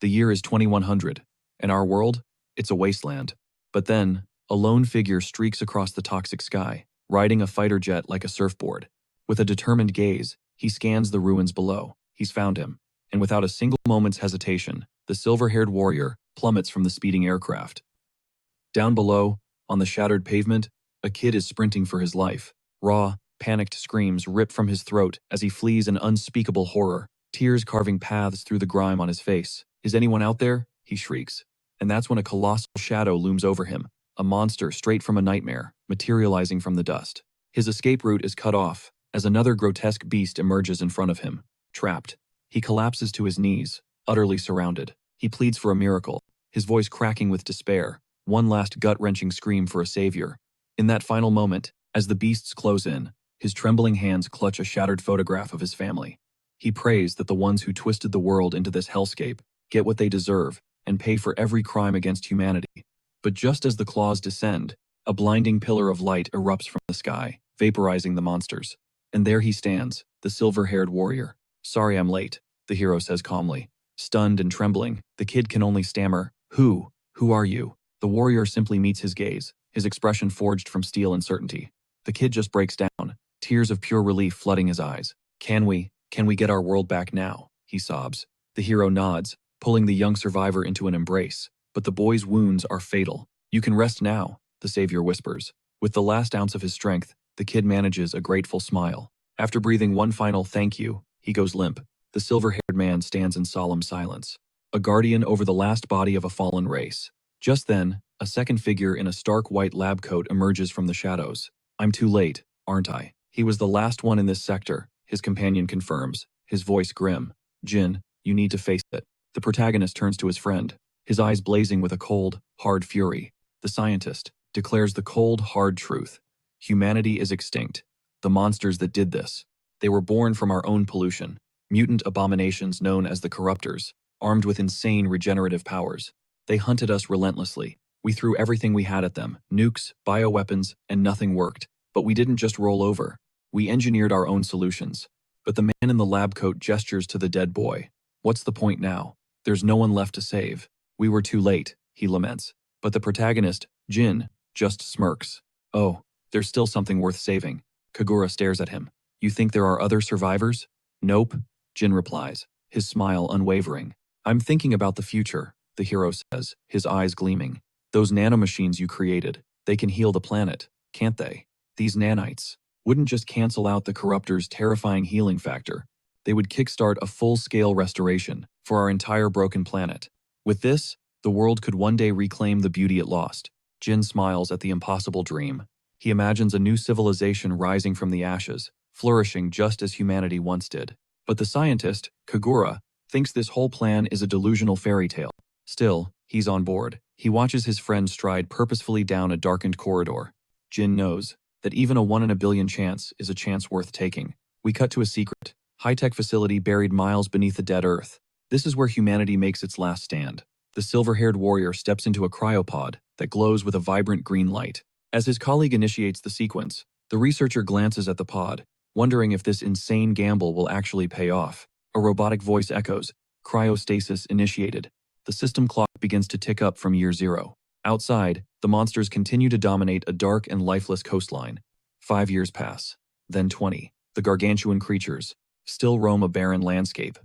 The year is 2100, and our world? It's a wasteland. But then, a lone figure streaks across the toxic sky, riding a fighter jet like a surfboard. With a determined gaze, he scans the ruins below. He's found him. And without a single moment's hesitation, the silver-haired warrior plummets from the speeding aircraft. Down below, on the shattered pavement, a kid is sprinting for his life. Raw, panicked screams rip from his throat as he flees an unspeakable horror, tears carving paths through the grime on his face. "Is anyone out there?" he shrieks. And that's when a colossal shadow looms over him, a monster straight from a nightmare, materializing from the dust. His escape route is cut off as another grotesque beast emerges in front of him. Trapped, he collapses to his knees, utterly surrounded. He pleads for a miracle, his voice cracking with despair, one last gut-wrenching scream for a savior. In that final moment, as the beasts close in, his trembling hands clutch a shattered photograph of his family. He prays that the ones who twisted the world into this hellscape get what they deserve and pay for every crime against humanity. But just as the claws descend, a blinding pillar of light erupts from the sky, vaporizing the monsters. And there he stands, the silver-haired warrior. "Sorry I'm late," the hero says calmly. Stunned and trembling, the kid can only stammer, Who are you?" The warrior simply meets his gaze, his expression forged from steel and certainty. The kid just breaks down, tears of pure relief flooding his eyes. Can we get our world back now?" he sobs. The hero nods, pulling the young survivor into an embrace. But the boy's wounds are fatal. "You can rest now," the savior whispers. With the last ounce of his strength, the kid manages a grateful smile. After breathing one final thank you, he goes limp. The silver-haired man stands in solemn silence, a guardian over the last body of a fallen race. Just then, a second figure in a stark white lab coat emerges from the shadows. "I'm too late, aren't I?" "He was the last one in this sector," his companion confirms, his voice grim. "Jin, you need to face it." The protagonist turns to his friend, his eyes blazing with a cold, hard fury. The scientist declares the cold, hard truth. Humanity is extinct. The monsters that did this, they were born from our own pollution. Mutant abominations known as the Corruptors, armed with insane regenerative powers. They hunted us relentlessly. We threw everything we had at them, nukes, bioweapons, and nothing worked. But we didn't just roll over. We engineered our own solutions. But the man in the lab coat gestures to the dead boy. "What's the point now? There's no one left to save. We were too late," he laments. But the protagonist, Jin, just smirks. "Oh, there's still something worth saving." Kagura stares at him. "You think there are other survivors?" "Nope," Jin replies, his smile unwavering. "I'm thinking about the future," the hero says, his eyes gleaming. "Those nanomachines you created, they can heal the planet, can't they? These nanites wouldn't just cancel out the Corruptors' terrifying healing factor. They would kickstart a full-scale restoration for our entire broken planet. With this, the world could one day reclaim the beauty it lost." Jin smiles at the impossible dream. He imagines a new civilization rising from the ashes, flourishing just as humanity once did. But the scientist, Kagura, thinks this whole plan is a delusional fairy tale. Still, he's on board. He watches his friend stride purposefully down a darkened corridor. Jin knows that even a 1 in a billion chance is a chance worth taking. We cut to a secret, high-tech facility buried miles beneath the dead Earth. This is where humanity makes its last stand. The silver-haired warrior steps into a cryopod that glows with a vibrant green light. As his colleague initiates the sequence, the researcher glances at the pod, wondering if this insane gamble will actually pay off. A robotic voice echoes, "Cryostasis initiated." The system clock begins to tick up from year 0. Outside, the monsters continue to dominate a dark and lifeless coastline. 5 years pass, then 20. The gargantuan creatures still roam a barren landscape.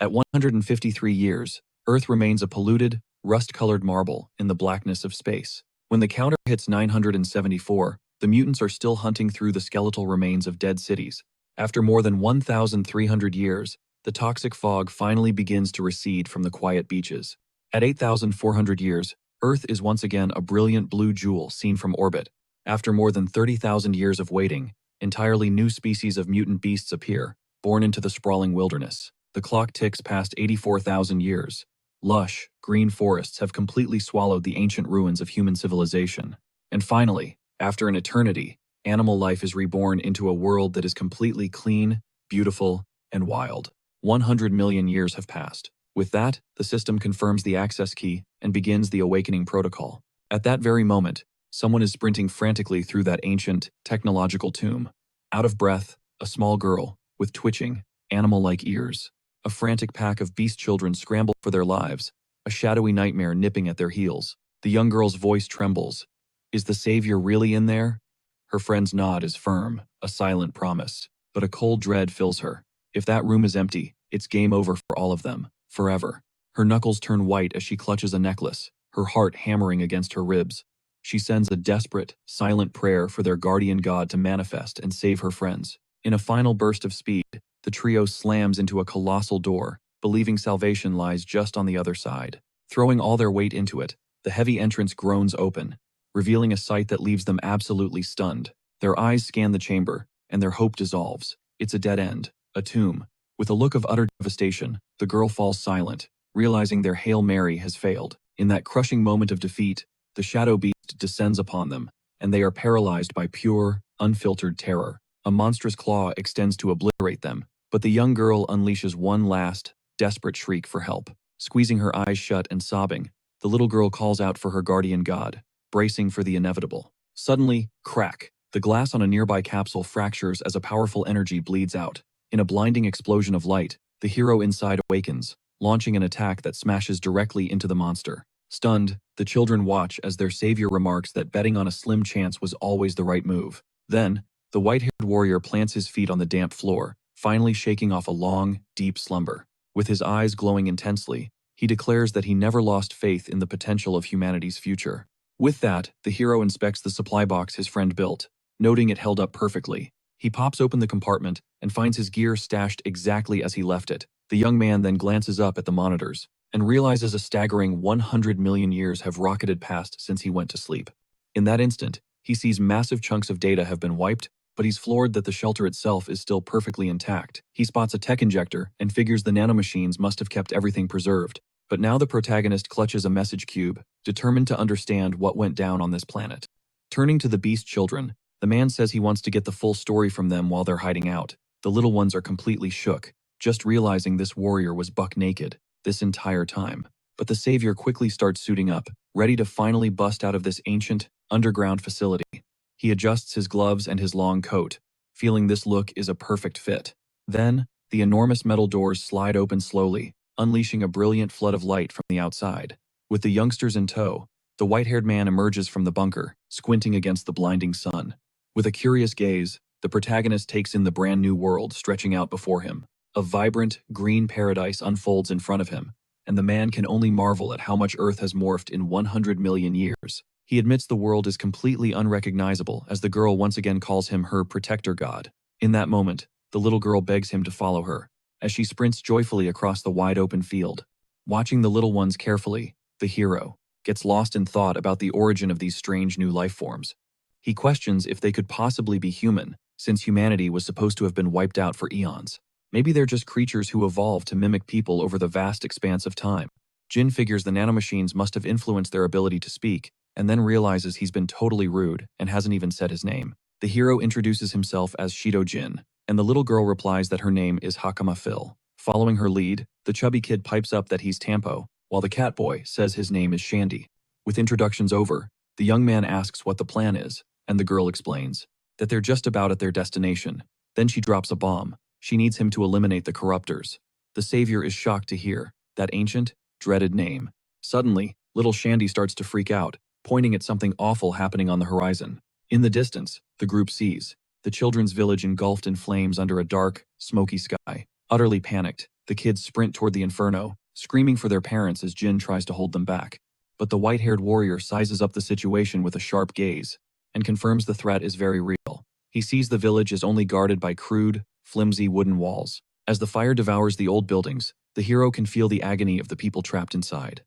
At 153 years, Earth remains a polluted, rust-colored marble in the blackness of space. When the counter hits 974, the mutants are still hunting through the skeletal remains of dead cities. After more than 1,300 years, the toxic fog finally begins to recede from the quiet beaches. At 8,400 years, Earth is once again a brilliant blue jewel seen from orbit. After more than 30,000 years of waiting, entirely new species of mutant beasts appear, born into the sprawling wilderness. The clock ticks past 84,000 years. Lush, green forests have completely swallowed the ancient ruins of human civilization. And finally, after an eternity, animal life is reborn into a world that is completely clean, beautiful, and wild. 100 million years have passed. With that, the system confirms the access key and begins the awakening protocol. At that very moment, someone is sprinting frantically through that ancient, technological tomb. Out of breath, a small girl, with twitching, animal-like ears, A frantic pack of beast children scramble for their lives, a shadowy nightmare nipping at their heels. The young girl's voice trembles. Is the savior really in there? Her friend's nod is firm, a silent promise, but a cold dread fills her. If that room is empty, it's game over for all of them, forever. Her knuckles turn white as she clutches a necklace, her heart hammering against her ribs. She sends a desperate, silent prayer for their guardian god to manifest and save her friends. In a final burst of speed, the trio slams into a colossal door, believing salvation lies just on the other side. Throwing all their weight into it, the heavy entrance groans open, revealing a sight that leaves them absolutely stunned. Their eyes scan the chamber, and their hope dissolves. It's a dead end, a tomb. With a look of utter devastation, the girl falls silent, realizing their Hail Mary has failed. In that crushing moment of defeat, the shadow beast descends upon them, and they are paralyzed by pure, unfiltered terror. A monstrous claw extends to obliterate them, but the young girl unleashes one last, desperate shriek for help. Squeezing her eyes shut and sobbing, the little girl calls out for her guardian god, bracing for the inevitable. Suddenly, crack! The glass on a nearby capsule fractures as a powerful energy bleeds out. In a blinding explosion of light, the hero inside awakens, launching an attack that smashes directly into the monster. Stunned, the children watch as their savior remarks that betting on a slim chance was always the right move. Then, the white-haired warrior plants his feet on the damp floor, finally shaking off a long, deep slumber. With his eyes glowing intensely, he declares that he never lost faith in the potential of humanity's future. With that, the hero inspects the supply box his friend built, noting it held up perfectly. He pops open the compartment and finds his gear stashed exactly as he left it. The young man then glances up at the monitors and realizes a staggering 100 million years have rocketed past since he went to sleep. In that instant, he sees massive chunks of data have been wiped, but he's floored that the shelter itself is still perfectly intact. He spots a tech injector and figures the nanomachines must have kept everything preserved. But now the protagonist clutches a message cube, determined to understand what went down on this planet. Turning to the beast children, the man says he wants to get the full story from them while they're hiding out. The little ones are completely shook, just realizing this warrior was buck naked this entire time. But the savior quickly starts suiting up, ready to finally bust out of this ancient, underground facility. He adjusts his gloves and his long coat, feeling this look is a perfect fit. Then, the enormous metal doors slide open slowly, unleashing a brilliant flood of light from the outside. With the youngsters in tow, the white-haired man emerges from the bunker, squinting against the blinding sun. With a curious gaze, the protagonist takes in the brand new world stretching out before him. A vibrant, green paradise unfolds in front of him, and the man can only marvel at how much Earth has morphed in 100 million years. He admits the world is completely unrecognizable as the girl once again calls him her protector god. In that moment, the little girl begs him to follow her, as she sprints joyfully across the wide-open field. Watching the little ones carefully, the hero gets lost in thought about the origin of these strange new life forms. He questions if they could possibly be human, since humanity was supposed to have been wiped out for eons. Maybe they're just creatures who evolved to mimic people over the vast expanse of time. Jin figures the nanomachines must have influenced their ability to speak, and then realizes he's been totally rude and hasn't even said his name. The hero introduces himself as Shido Jin, and the little girl replies that her name is Hakama Phil. Following her lead, the chubby kid pipes up that he's Tampo, while the cat boy says his name is Shandy. With introductions over, the young man asks what the plan is, and the girl explains that they're just about at their destination. Then she drops a bomb. She needs him to eliminate the corruptors. The savior is shocked to hear that ancient, dreaded name. Suddenly, little Shandy starts to freak out, pointing at something awful happening on the horizon. In the distance, the group sees the children's village engulfed in flames under a dark, smoky sky. Utterly panicked, the kids sprint toward the inferno, screaming for their parents as Jin tries to hold them back. But the white-haired warrior sizes up the situation with a sharp gaze and confirms the threat is very real. He sees the village as only guarded by crude, flimsy wooden walls. As the fire devours the old buildings, the hero can feel the agony of the people trapped inside.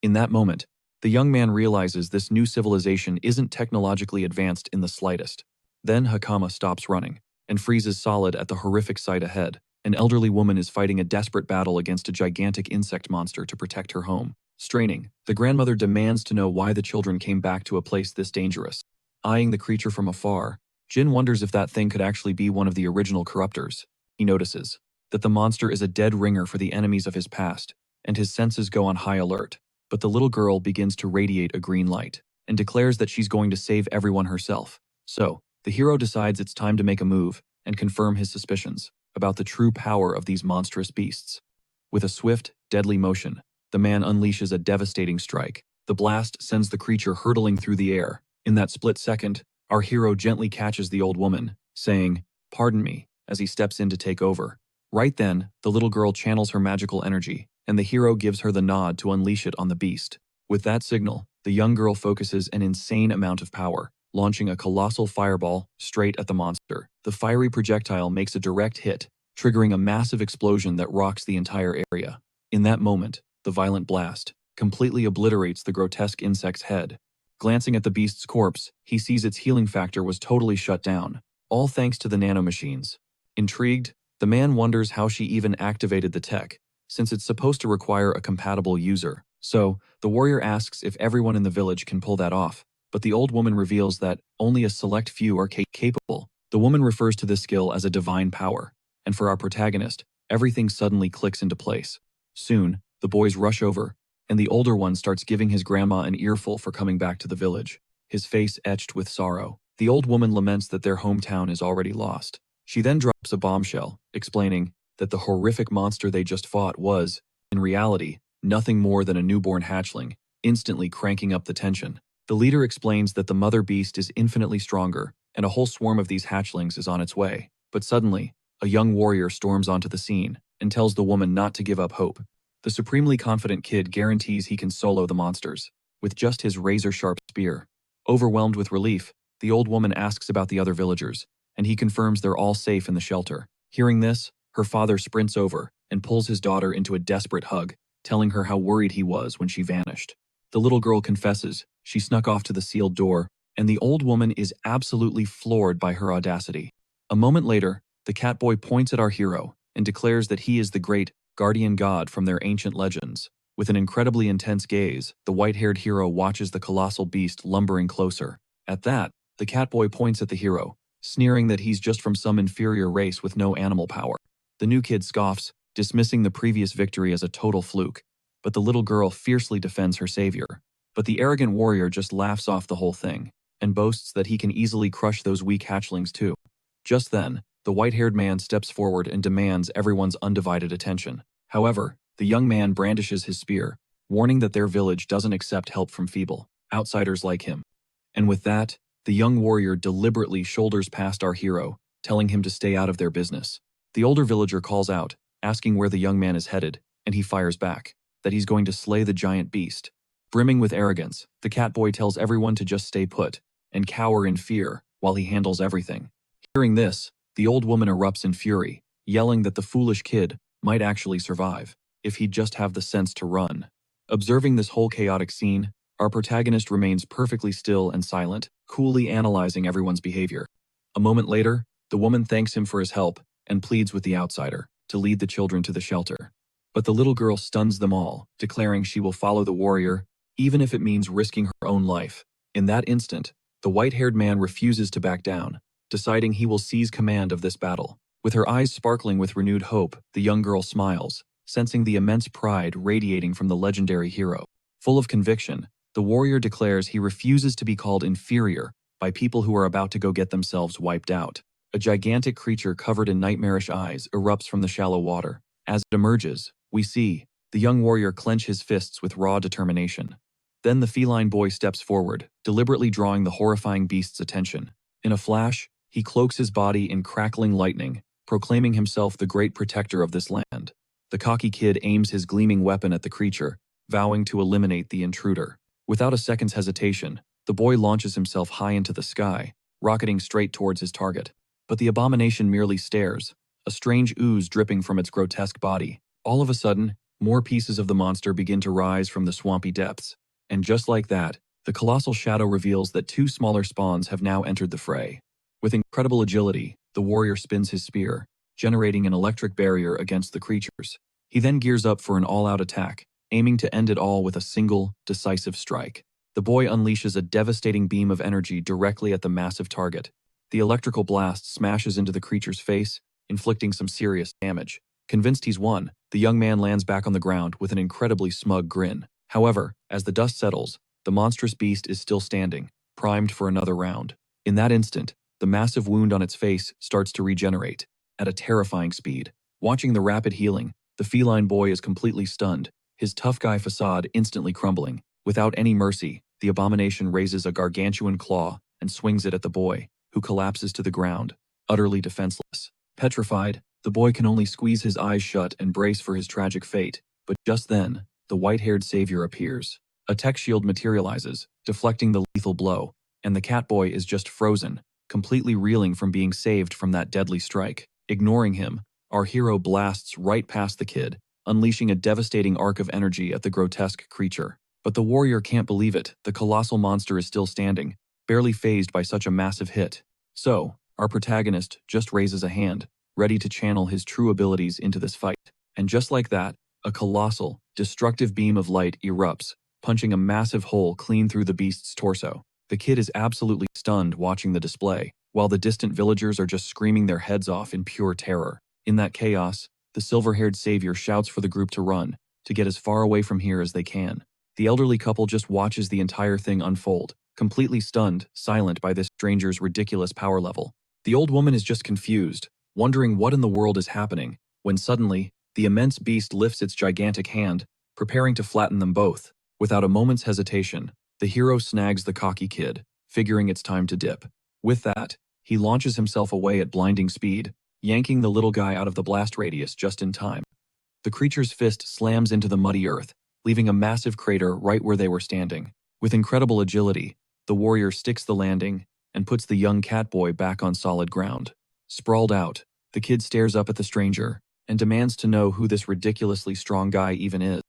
In that moment, the young man realizes this new civilization isn't technologically advanced in the slightest. Then Hakama stops running and freezes solid at the horrific sight ahead. An elderly woman is fighting a desperate battle against a gigantic insect monster to protect her home. Straining, the grandmother demands to know why the children came back to a place this dangerous. Eyeing the creature from afar, Jin wonders if that thing could actually be one of the original corruptors. He notices that the monster is a dead ringer for the enemies of his past, and his senses go on high alert. But the little girl begins to radiate a green light and declares that she's going to save everyone herself. So, the hero decides it's time to make a move and confirm his suspicions about the true power of these monstrous beasts. With a swift, deadly motion, the man unleashes a devastating strike. The blast sends the creature hurtling through the air. In that split second, our hero gently catches the old woman, saying, "Pardon me," as he steps in to take over. Right then, the little girl channels her magical energy, and the hero gives her the nod to unleash it on the beast. With that signal, the young girl focuses an insane amount of power, launching a colossal fireball straight at the monster. The fiery projectile makes a direct hit, triggering a massive explosion that rocks the entire area. In that moment, the violent blast completely obliterates the grotesque insect's head. Glancing at the beast's corpse, he sees its healing factor was totally shut down, all thanks to the nanomachines. Intrigued, the man wonders how she even activated the tech, since it's supposed to require a compatible user. So, the warrior asks if everyone in the village can pull that off, but the old woman reveals that only a select few are capable. The woman refers to this skill as a divine power, and for our protagonist, everything suddenly clicks into place. Soon, the boys rush over, and the older one starts giving his grandma an earful for coming back to the village, his face etched with sorrow. The old woman laments that their hometown is already lost. She then drops a bombshell, explaining that the horrific monster they just fought was, in reality, nothing more than a newborn hatchling, instantly cranking up the tension. The leader explains that the mother beast is infinitely stronger, and a whole swarm of these hatchlings is on its way. But suddenly, a young warrior storms onto the scene and tells the woman not to give up hope. The supremely confident kid guarantees he can solo the monsters, with just his razor-sharp spear. Overwhelmed with relief, the old woman asks about the other villagers, and he confirms they're all safe in the shelter. Hearing this, her father sprints over and pulls his daughter into a desperate hug, telling her how worried he was when she vanished. The little girl confesses she snuck off to the sealed door, and the old woman is absolutely floored by her audacity. A moment later, the catboy points at our hero and declares that he is the great guardian god from their ancient legends. With an incredibly intense gaze, the white-haired hero watches the colossal beast lumbering closer. At that, the catboy points at the hero, sneering that he's just from some inferior race with no animal power. The new kid scoffs, dismissing the previous victory as a total fluke, but the little girl fiercely defends her savior. But the arrogant warrior just laughs off the whole thing, and boasts that he can easily crush those weak hatchlings too. Just then, the white-haired man steps forward and demands everyone's undivided attention. However, the young man brandishes his spear, warning that their village doesn't accept help from feeble outsiders like him. And with that, the young warrior deliberately shoulders past our hero, telling him to stay out of their business. The older villager calls out, asking where the young man is headed, and he fires back, that he's going to slay the giant beast. Brimming with arrogance, the catboy tells everyone to just stay put and cower in fear while he handles everything. Hearing this, the old woman erupts in fury, yelling that the foolish kid might actually survive if he'd just have the sense to run. Observing this whole chaotic scene, our protagonist remains perfectly still and silent, coolly analyzing everyone's behavior. A moment later, the woman thanks him for his help and pleads with the outsider to lead the children to the shelter. But the little girl stuns them all, declaring she will follow the warrior, even if it means risking her own life. In that instant, the white-haired man refuses to back down, deciding he will seize command of this battle. With her eyes sparkling with renewed hope, the young girl smiles, sensing the immense pride radiating from the legendary hero. Full of conviction, the warrior declares he refuses to be called inferior by people who are about to go get themselves wiped out. A gigantic creature covered in nightmarish eyes erupts from the shallow water. As it emerges, we see the young warrior clench his fists with raw determination. Then the feline boy steps forward, deliberately drawing the horrifying beast's attention. In a flash, he cloaks his body in crackling lightning, proclaiming himself the great protector of this land. The cocky kid aims his gleaming weapon at the creature, vowing to eliminate the intruder. Without a second's hesitation, the boy launches himself high into the sky, rocketing straight towards his target. But the abomination merely stares, a strange ooze dripping from its grotesque body. All of a sudden, more pieces of the monster begin to rise from the swampy depths. And just like that, the colossal shadow reveals that two smaller spawns have now entered the fray. With incredible agility, the warrior spins his spear, generating an electric barrier against the creatures. He then gears up for an all-out attack, aiming to end it all with a single, decisive strike. The boy unleashes a devastating beam of energy directly at the massive target. The electrical blast smashes into the creature's face, inflicting some serious damage. Convinced he's won, the young man lands back on the ground with an incredibly smug grin. However, as the dust settles, the monstrous beast is still standing, primed for another round. In that instant, the massive wound on its face starts to regenerate at a terrifying speed. Watching the rapid healing, The feline boy is completely stunned, his tough guy facade instantly crumbling. Without any mercy, the abomination raises a gargantuan claw and swings it at the boy, who collapses to the ground, utterly defenseless. Petrified, the boy can only squeeze his eyes shut and brace for his tragic fate, but just then, the white-haired savior appears. A tech shield materializes, deflecting the lethal blow, and the Catboy is just frozen, completely reeling from being saved from that deadly strike. Ignoring him, our hero blasts right past the kid, unleashing a devastating arc of energy at the grotesque creature. But the warrior can't believe it. The colossal monster is still standing, barely fazed by such a massive hit. So, our protagonist just raises a hand, ready to channel his true abilities into this fight. And just like that, a colossal, destructive beam of light erupts, punching a massive hole clean through the beast's torso. The kid is absolutely stunned watching the display, while the distant villagers are just screaming their heads off in pure terror. In that chaos, the silver-haired savior shouts for the group to run, to get as far away from here as they can. The elderly couple just watches the entire thing unfold, completely stunned, silent by this stranger's ridiculous power level. The old woman is just confused, wondering what in the world is happening, when suddenly, the immense beast lifts its gigantic hand, preparing to flatten them both. Without a moment's hesitation, the hero snags the cocky kid, figuring it's time to dip. With that, he launches himself away at blinding speed, yanking the little guy out of the blast radius just in time. The creature's fist slams into the muddy earth, leaving a massive crater right where they were standing. With incredible agility, the warrior sticks the landing and puts the young Catboy back on solid ground. Sprawled out, the kid stares up at the stranger and demands to know who this ridiculously strong guy even is.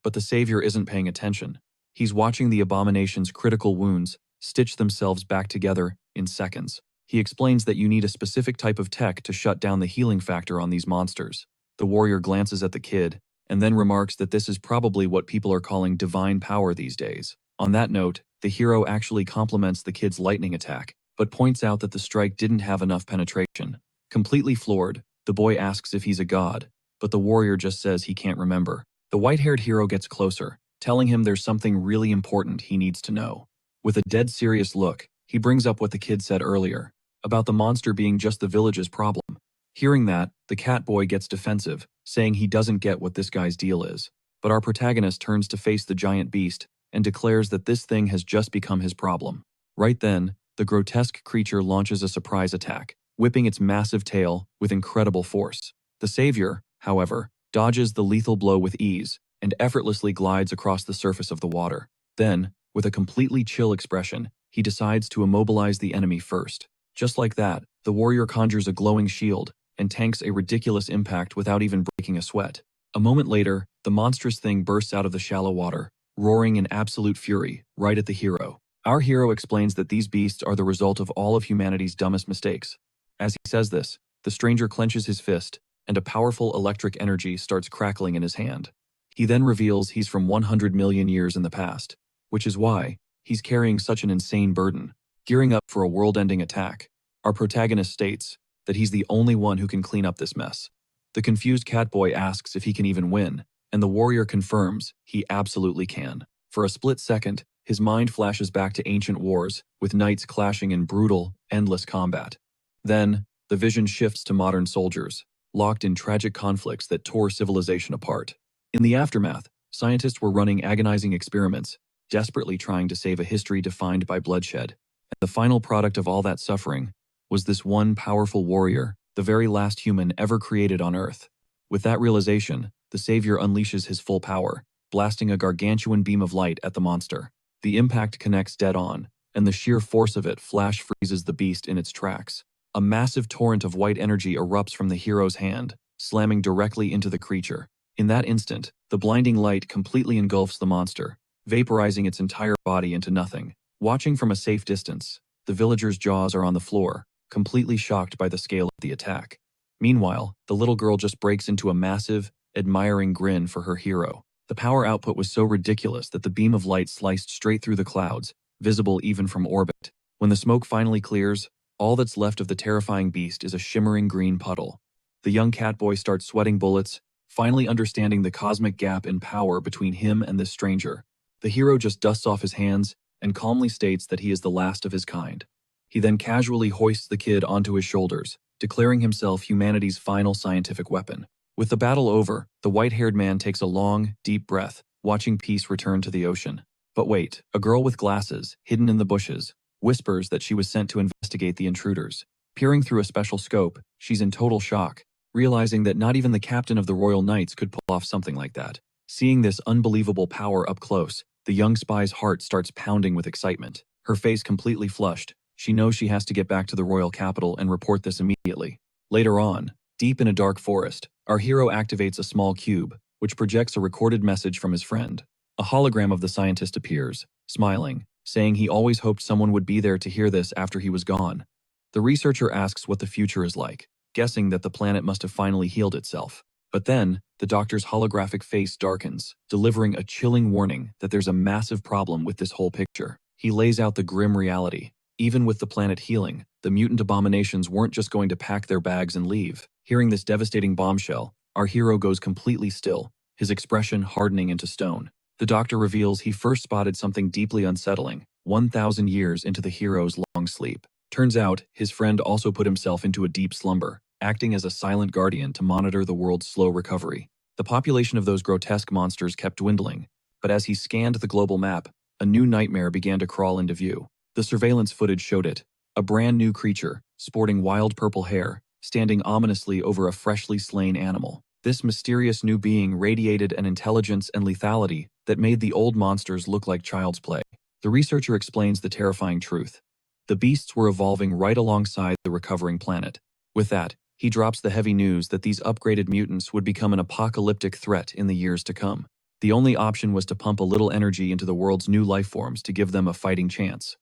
But the savior isn't paying attention. He's watching the abomination's critical wounds stitch themselves back together in seconds. He explains that you need a specific type of tech to shut down the healing factor on these monsters. The warrior glances at the kid and then remarks that this is probably what people are calling divine power these days. On that note, the hero actually compliments the kid's lightning attack, but points out that the strike didn't have enough penetration. Completely floored, the boy asks if he's a god, but the warrior just says he can't remember. The white-haired hero gets closer, telling him there's something really important he needs to know. With a dead serious look, he brings up what the kid said earlier, about the monster being just the village's problem. Hearing that, the Catboy gets defensive, saying he doesn't get what this guy's deal is. But our protagonist turns to face the giant beast and declares that this thing has just become his problem. Right then, the grotesque creature launches a surprise attack, whipping its massive tail with incredible force. The savior, however, dodges the lethal blow with ease and effortlessly glides across the surface of the water. Then, with a completely chill expression, he decides to immobilize the enemy first. Just like that, the warrior conjures a glowing shield and tanks a ridiculous impact without even breaking a sweat. A moment later, the monstrous thing bursts out of the shallow water, roaring in absolute fury, right at the hero. Our hero explains that these beasts are the result of all of humanity's dumbest mistakes. As he says this, the stranger clenches his fist, and a powerful electric energy starts crackling in his hand. He then reveals he's from 100 million years in the past, which is why he's carrying such an insane burden. Gearing up for a world-ending attack, our protagonist states that he's the only one who can clean up this mess. The confused Catboy asks if he can even win, and the warrior confirms he absolutely can. For a split second, his mind flashes back to ancient wars, with knights clashing in brutal, endless combat. Then, the vision shifts to modern soldiers, locked in tragic conflicts that tore civilization apart. In the aftermath, scientists were running agonizing experiments, desperately trying to save a history defined by bloodshed. And the final product of all that suffering was this one powerful warrior, the very last human ever created on Earth. With that realization, the savior unleashes his full power, blasting a gargantuan beam of light at the monster. The impact connects dead on, and the sheer force of it flash freezes the beast in its tracks. A massive torrent of white energy erupts from the hero's hand, slamming directly into the creature. In that instant, the blinding light completely engulfs the monster, vaporizing its entire body into nothing. Watching from a safe distance, the villagers' jaws are on the floor, completely shocked by the scale of the attack. Meanwhile, the little girl just breaks into a massive, admiring grin for her hero. The power output was so ridiculous that the beam of light sliced straight through the clouds, visible even from orbit. When the smoke finally clears, all that's left of the terrifying beast is a shimmering green puddle. The young Catboy starts sweating bullets, finally understanding the cosmic gap in power between him and this stranger. The hero just dusts off his hands and calmly states that he is the last of his kind. He then casually hoists the kid onto his shoulders, declaring himself humanity's final scientific weapon. With the battle over, the white-haired man takes a long, deep breath, watching peace return to the ocean. But wait, a girl with glasses, hidden in the bushes, whispers that she was sent to investigate the intruders. Peering through a special scope, she's in total shock, realizing that not even the captain of the Royal Knights could pull off something like that. Seeing this unbelievable power up close, the young spy's heart starts pounding with excitement. Her face completely flushed, she knows she has to get back to the royal capital and report this immediately. Later on, deep in a dark forest, our hero activates a small cube, which projects a recorded message from his friend. A hologram of the scientist appears, smiling, saying he always hoped someone would be there to hear this after he was gone. The researcher asks what the future is like, guessing that the planet must have finally healed itself. But then, the doctor's holographic face darkens, delivering a chilling warning that there's a massive problem with this whole picture. He lays out the grim reality. Even with the planet healing, the mutant abominations weren't just going to pack their bags and leave. Hearing this devastating bombshell, our hero goes completely still, his expression hardening into stone. The doctor reveals he first spotted something deeply unsettling, 1,000 years into the hero's long sleep. Turns out, his friend also put himself into a deep slumber, acting as a silent guardian to monitor the world's slow recovery. The population of those grotesque monsters kept dwindling, but as he scanned the global map, a new nightmare began to crawl into view. The surveillance footage showed it, a brand new creature, sporting wild purple hair, standing ominously over a freshly slain animal. This mysterious new being radiated an intelligence and lethality that made the old monsters look like child's play. The researcher explains the terrifying truth. The beasts were evolving right alongside the recovering planet. With that, he drops the heavy news that these upgraded mutants would become an apocalyptic threat in the years to come. The only option was to pump a little energy into the world's new life forms to give them a fighting chance.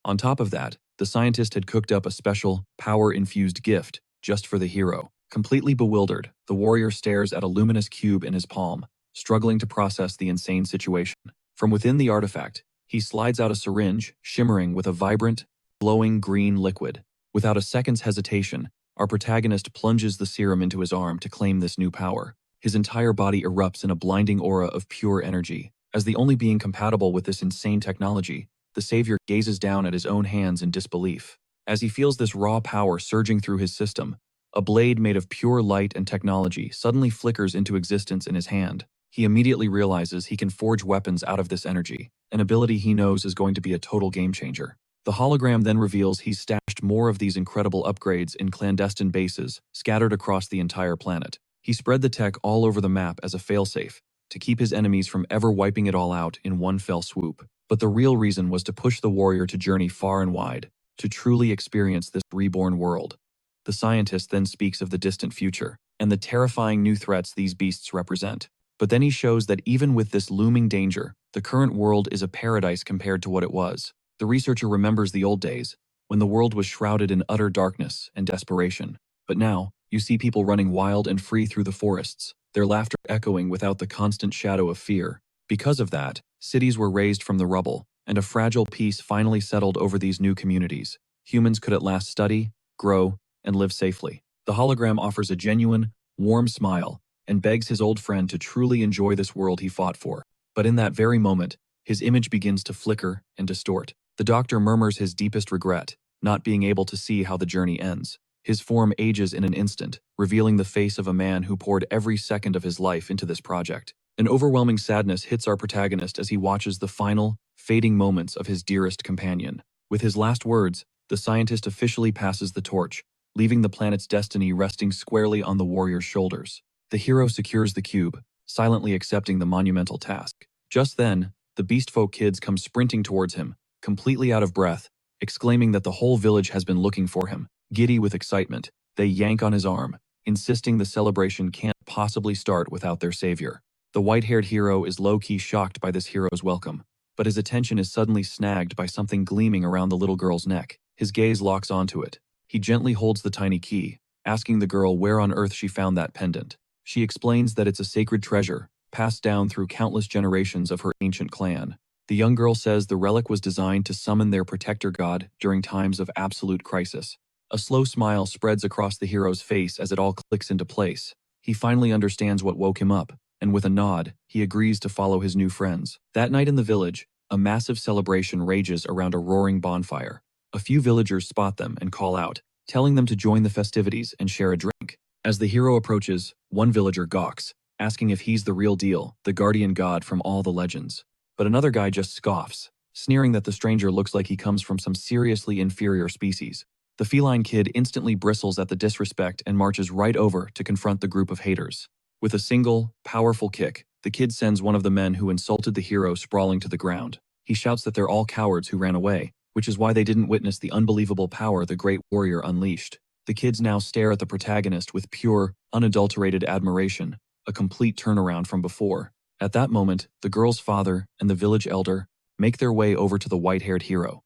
On top of that, the scientist had cooked up a special, power-infused gift just for the hero. Completely bewildered, the warrior stares at a luminous cube in his palm, struggling to process the insane situation. From within the artifact, he slides out a syringe, shimmering with a vibrant, glowing green liquid. Without a second's hesitation, our protagonist plunges the serum into his arm to claim this new power. His entire body erupts in a blinding aura of pure energy. As the only being compatible with this insane technology, the savior gazes down at his own hands in disbelief. As he feels this raw power surging through his system, a blade made of pure light and technology suddenly flickers into existence in his hand. He immediately realizes he can forge weapons out of this energy, an ability he knows is going to be a total game changer. The hologram then reveals he's stashed more of these incredible upgrades in clandestine bases scattered across the entire planet. He spread the tech all over the map as a failsafe, to keep his enemies from ever wiping it all out in one fell swoop. But the real reason was to push the warrior to journey far and wide, to truly experience this reborn world. The scientist then speaks of the distant future, and the terrifying new threats these beasts represent. But then he shows that even with this looming danger, the current world is a paradise compared to what it was. The researcher remembers the old days, when the world was shrouded in utter darkness and desperation. But now, you see people running wild and free through the forests, their laughter echoing without the constant shadow of fear. Because of that, cities were raised from the rubble, and a fragile peace finally settled over these new communities. Humans could at last study, grow, and live safely. The hologram offers a genuine, warm smile, and begs his old friend to truly enjoy this world he fought for. But in that very moment, his image begins to flicker and distort. The doctor murmurs his deepest regret, not being able to see how the journey ends. His form ages in an instant, revealing the face of a man who poured every second of his life into this project. An overwhelming sadness hits our protagonist as he watches the final, fading moments of his dearest companion. With his last words, the scientist officially passes the torch, leaving the planet's destiny resting squarely on the warrior's shoulders. The hero secures the cube, silently accepting the monumental task. Just then, the Beastfolk kids come sprinting towards him, completely out of breath, exclaiming that the whole village has been looking for him. Giddy with excitement, they yank on his arm, insisting the celebration can't possibly start without their savior. The white-haired hero is low-key shocked by this hero's welcome, but his attention is suddenly snagged by something gleaming around the little girl's neck. His gaze locks onto it. He gently holds the tiny key, asking the girl where on earth she found that pendant. She explains that it's a sacred treasure, passed down through countless generations of her ancient clan. The young girl says the relic was designed to summon their protector god during times of absolute crisis. A slow smile spreads across the hero's face as it all clicks into place. He finally understands what woke him up, and with a nod, he agrees to follow his new friends. That night in the village, a massive celebration rages around a roaring bonfire. A few villagers spot them and call out, telling them to join the festivities and share a drink. As the hero approaches, one villager gawks, asking if he's the real deal, the guardian god from all the legends. But another guy just scoffs, sneering that the stranger looks like he comes from some seriously inferior species. The feline kid instantly bristles at the disrespect and marches right over to confront the group of haters. With a single, powerful kick, the kid sends one of the men who insulted the hero sprawling to the ground. He shouts that they're all cowards who ran away, which is why they didn't witness the unbelievable power the great warrior unleashed. The kids now stare at the protagonist with pure, unadulterated admiration, a complete turnaround from before. At that moment, the girl's father and the village elder make their way over to the white-haired hero.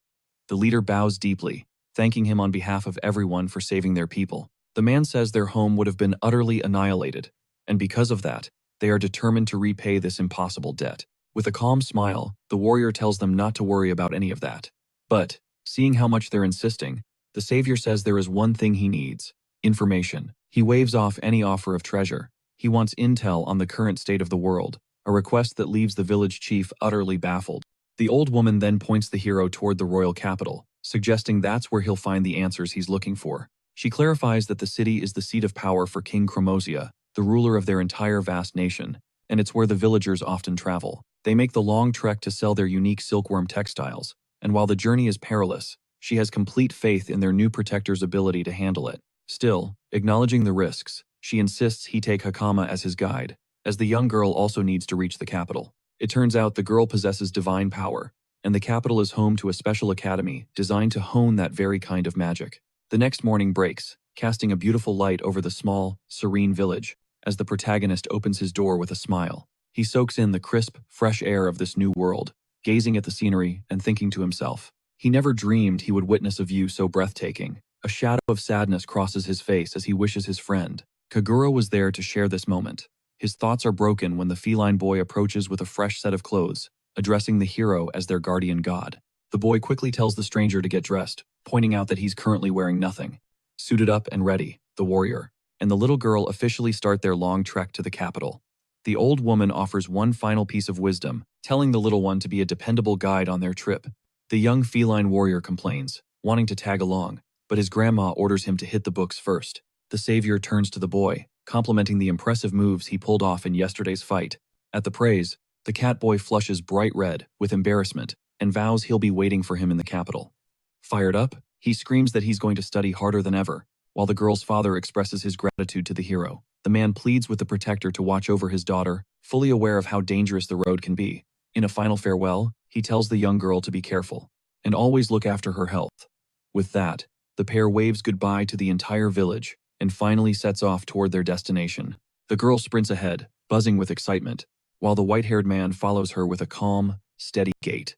The leader bows deeply, thanking him on behalf of everyone for saving their people. The man says their home would have been utterly annihilated, and because of that, they are determined to repay this impossible debt. With a calm smile, the warrior tells them not to worry about any of that. But, seeing how much they're insisting, the savior says there is one thing he needs: information. He waves off any offer of treasure. He wants intel on the current state of the world, a request that leaves the village chief utterly baffled. The old woman then points the hero toward the royal capital, suggesting that's where he'll find the answers he's looking for. She clarifies that the city is the seat of power for King Chromosia, the ruler of their entire vast nation, and it's where the villagers often travel. They make the long trek to sell their unique silkworm textiles, and while the journey is perilous, she has complete faith in their new protector's ability to handle it. Still, acknowledging the risks, she insists he take Hakama as his guide, as the young girl also needs to reach the capital. It turns out the girl possesses divine power, and the capital is home to a special academy designed to hone that very kind of magic. The next morning breaks, casting a beautiful light over the small, serene village, as the protagonist opens his door with a smile. He soaks in the crisp, fresh air of this new world, gazing at the scenery and thinking to himself. He never dreamed he would witness a view so breathtaking. A shadow of sadness crosses his face as he wishes his friend Kagura was there to share this moment. His thoughts are broken when the feline boy approaches with a fresh set of clothes, addressing the hero as their guardian god. The boy quickly tells the stranger to get dressed, pointing out that he's currently wearing nothing. Suited up and ready, the warrior and the little girl officially start their long trek to the capital. The old woman offers one final piece of wisdom, telling the little one to be a dependable guide on their trip. The young feline warrior complains, wanting to tag along, but his grandma orders him to hit the books first. The savior turns to the boy, complimenting the impressive moves he pulled off in yesterday's fight. At the praise, the cat boy flushes bright red with embarrassment and vows he'll be waiting for him in the capital. Fired up, he screams that he's going to study harder than ever, while the girl's father expresses his gratitude to the hero. The man pleads with the protector to watch over his daughter, fully aware of how dangerous the road can be. In a final farewell, he tells the young girl to be careful and always look after her health. With that, the pair waves goodbye to the entire village and finally sets off toward their destination. The girl sprints ahead, buzzing with excitement, while the white-haired man follows her with a calm, steady gait.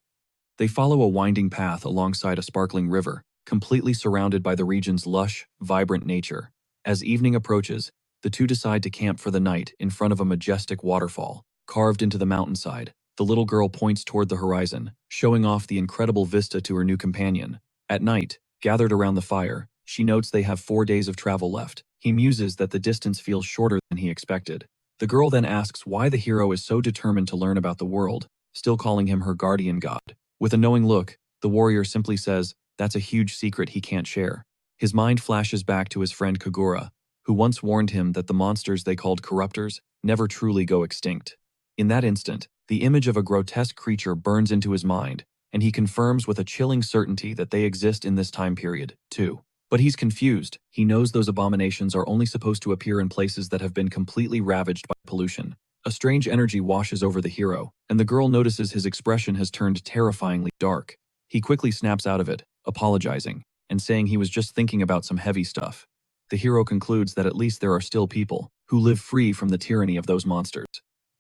They follow a winding path alongside a sparkling river, completely surrounded by the region's lush, vibrant nature. As evening approaches, the two decide to camp for the night in front of a majestic waterfall, carved into the mountainside. The little girl points toward the horizon, showing off the incredible vista to her new companion. At night, gathered around the fire, she notes they have 4 days of travel left. He muses that the distance feels shorter than he expected. The girl then asks why the hero is so determined to learn about the world, still calling him her guardian god. With a knowing look, the warrior simply says, that's a huge secret he can't share. His mind flashes back to his friend Kagura, who once warned him that the monsters they called corruptors never truly go extinct. In that instant, the image of a grotesque creature burns into his mind, and he confirms with a chilling certainty that they exist in this time period, too. But he's confused. He knows those abominations are only supposed to appear in places that have been completely ravaged by pollution. A strange energy washes over the hero, and the girl notices his expression has turned terrifyingly dark. He quickly snaps out of it, apologizing, and saying he was just thinking about some heavy stuff. The hero concludes that at least there are still people who live free from the tyranny of those monsters.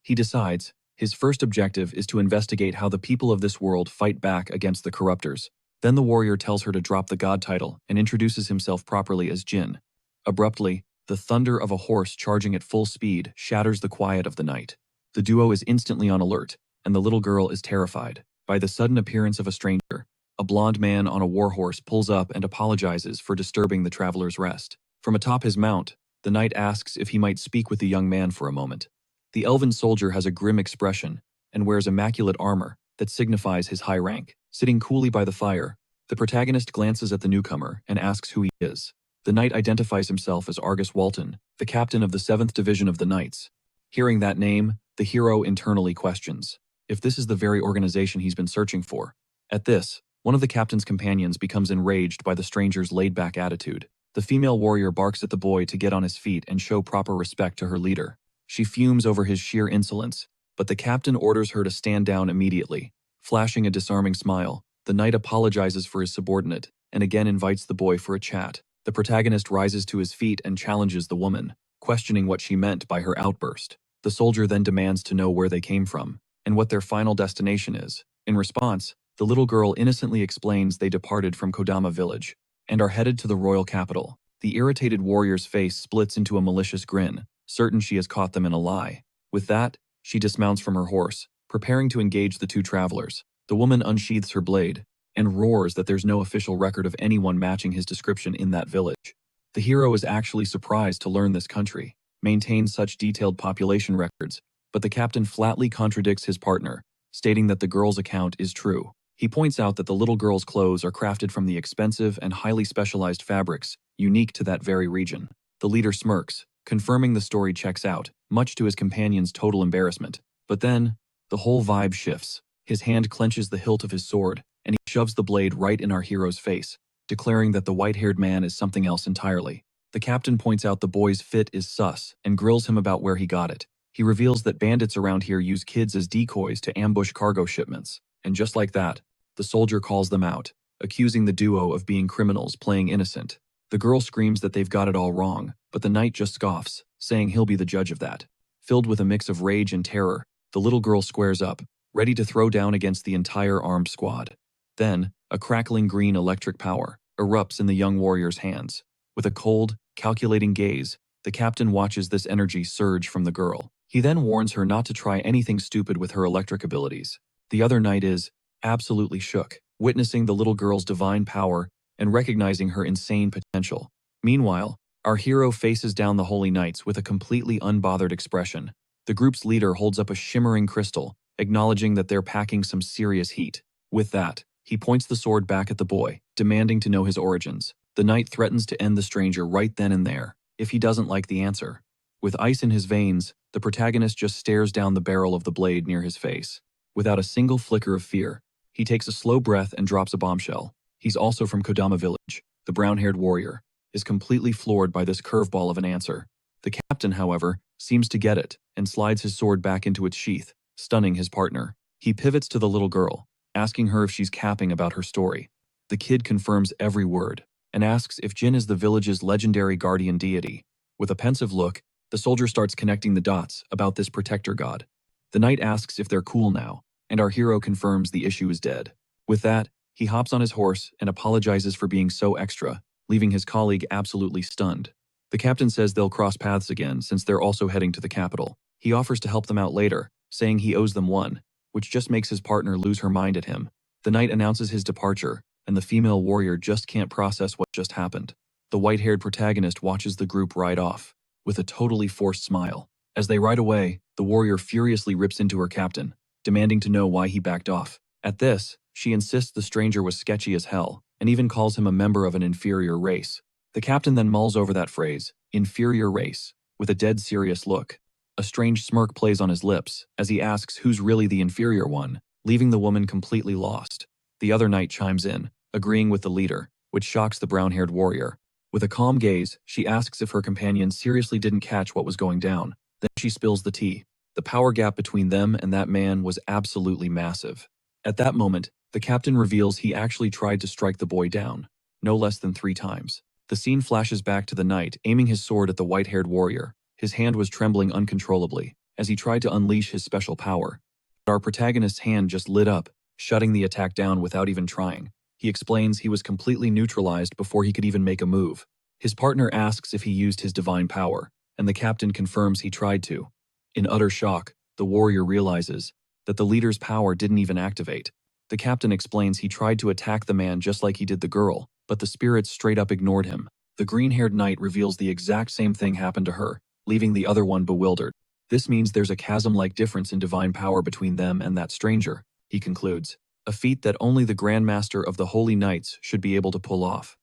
He decides his first objective is to investigate how the people of this world fight back against the corruptors. Then the warrior tells her to drop the god title and introduces himself properly as Jin. Abruptly, the thunder of a horse charging at full speed shatters the quiet of the night. The duo is instantly on alert, and the little girl is terrified by the sudden appearance of a stranger. A blond man on a warhorse pulls up and apologizes for disturbing the traveler's rest. From atop his mount, the knight asks if he might speak with the young man for a moment. The elven soldier has a grim expression and wears immaculate armor that signifies his high rank. Sitting coolly by the fire, the protagonist glances at the newcomer and asks who he is. The knight identifies himself as Argus Walton, the captain of the 7th Division of the Knights. Hearing that name, the hero internally questions if this is the very organization he's been searching for. At this, one of the captain's companions becomes enraged by the stranger's laid-back attitude. The female warrior barks at the boy to get on his feet and show proper respect to her leader. She fumes over his sheer insolence, but the captain orders her to stand down immediately. Flashing a disarming smile, the knight apologizes for his subordinate and again invites the boy for a chat. The protagonist rises to his feet and challenges the woman, questioning what she meant by her outburst. The soldier then demands to know where they came from and what their final destination is. In response, the little girl innocently explains they departed from Kodama village and are headed to the royal capital. The irritated warrior's face splits into a malicious grin, certain she has caught them in a lie. With that, she dismounts from her horse, preparing to engage the two travelers. The woman unsheathes her blade and roars that there's no official record of anyone matching his description in that village. The hero is actually surprised to learn this country maintains such detailed population records, but the captain flatly contradicts his partner, stating that the girl's account is true. He points out that the little girl's clothes are crafted from the expensive and highly specialized fabrics unique to that very region. The leader smirks, confirming the story checks out, much to his companion's total embarrassment. But then, the whole vibe shifts. His hand clenches the hilt of his sword, and he shoves the blade right in our hero's face, declaring that the white-haired man is something else entirely. The captain points out the boy's fit is sus and grills him about where he got it. He reveals that bandits around here use kids as decoys to ambush cargo shipments. And just like that, the soldier calls them out, accusing the duo of being criminals playing innocent. The girl screams that they've got it all wrong, but the knight just scoffs, saying he'll be the judge of that. Filled with a mix of rage and terror, the little girl squares up, ready to throw down against the entire armed squad. Then, a crackling green electric power erupts in the young warrior's hands. With a cold, calculating gaze, the captain watches this energy surge from the girl. He then warns her not to try anything stupid with her electric abilities. The other knight is absolutely shook, witnessing the little girl's divine power and recognizing her insane potential. Meanwhile, our hero faces down the holy knights with a completely unbothered expression. The group's leader holds up a shimmering crystal, acknowledging that they're packing some serious heat. With that, he points the sword back at the boy, demanding to know his origins. The knight threatens to end the stranger right then and there, if he doesn't like the answer. With ice in his veins, the protagonist just stares down the barrel of the blade near his face. Without a single flicker of fear, he takes a slow breath and drops a bombshell. He's also from Kodama village. The brown-haired warrior is completely floored by this curveball of an answer. The captain, however, seems to get it and slides his sword back into its sheath, stunning his partner. He pivots to the little girl, asking her if she's capping about her story. The kid confirms every word and asks if Jin is the village's legendary guardian deity. With a pensive look, the soldier starts connecting the dots about this protector god. The knight asks if they're cool now, and our hero confirms the issue is dead. With that, he hops on his horse and apologizes for being so extra, leaving his colleague absolutely stunned. The captain says they'll cross paths again since they're also heading to the capital. He offers to help them out later, saying he owes them one, which just makes his partner lose her mind at him. The knight announces his departure, and the female warrior just can't process what just happened. The white-haired protagonist watches the group ride off, with a totally forced smile. As they ride away, the warrior furiously rips into her captain, demanding to know why he backed off. At this, she insists the stranger was sketchy as hell, and even calls him a member of an inferior race. The captain then mulls over that phrase, inferior race, with a dead serious look. A strange smirk plays on his lips as he asks who's really the inferior one, leaving the woman completely lost. The other knight chimes in, agreeing with the leader, which shocks the brown-haired warrior. With a calm gaze, she asks if her companion seriously didn't catch what was going down. Then she spills the tea. The power gap between them and that man was absolutely massive. At that moment, the captain reveals he actually tried to strike the boy down, no less than 3 times. The scene flashes back to the knight aiming his sword at the white-haired warrior. His hand was trembling uncontrollably as he tried to unleash his special power. But our protagonist's hand just lit up, shutting the attack down without even trying. He explains he was completely neutralized before he could even make a move. His partner asks if he used his divine power, and the captain confirms he tried to. In utter shock, the warrior realizes that the leader's power didn't even activate. The captain explains he tried to attack the man just like he did the girl, but the spirits straight up ignored him. The green-haired knight reveals the exact same thing happened to her, leaving the other one bewildered. This means there's a chasm-like difference in divine power between them and that stranger, he concludes. A feat that only the Grandmaster of the Holy Knights should be able to pull off.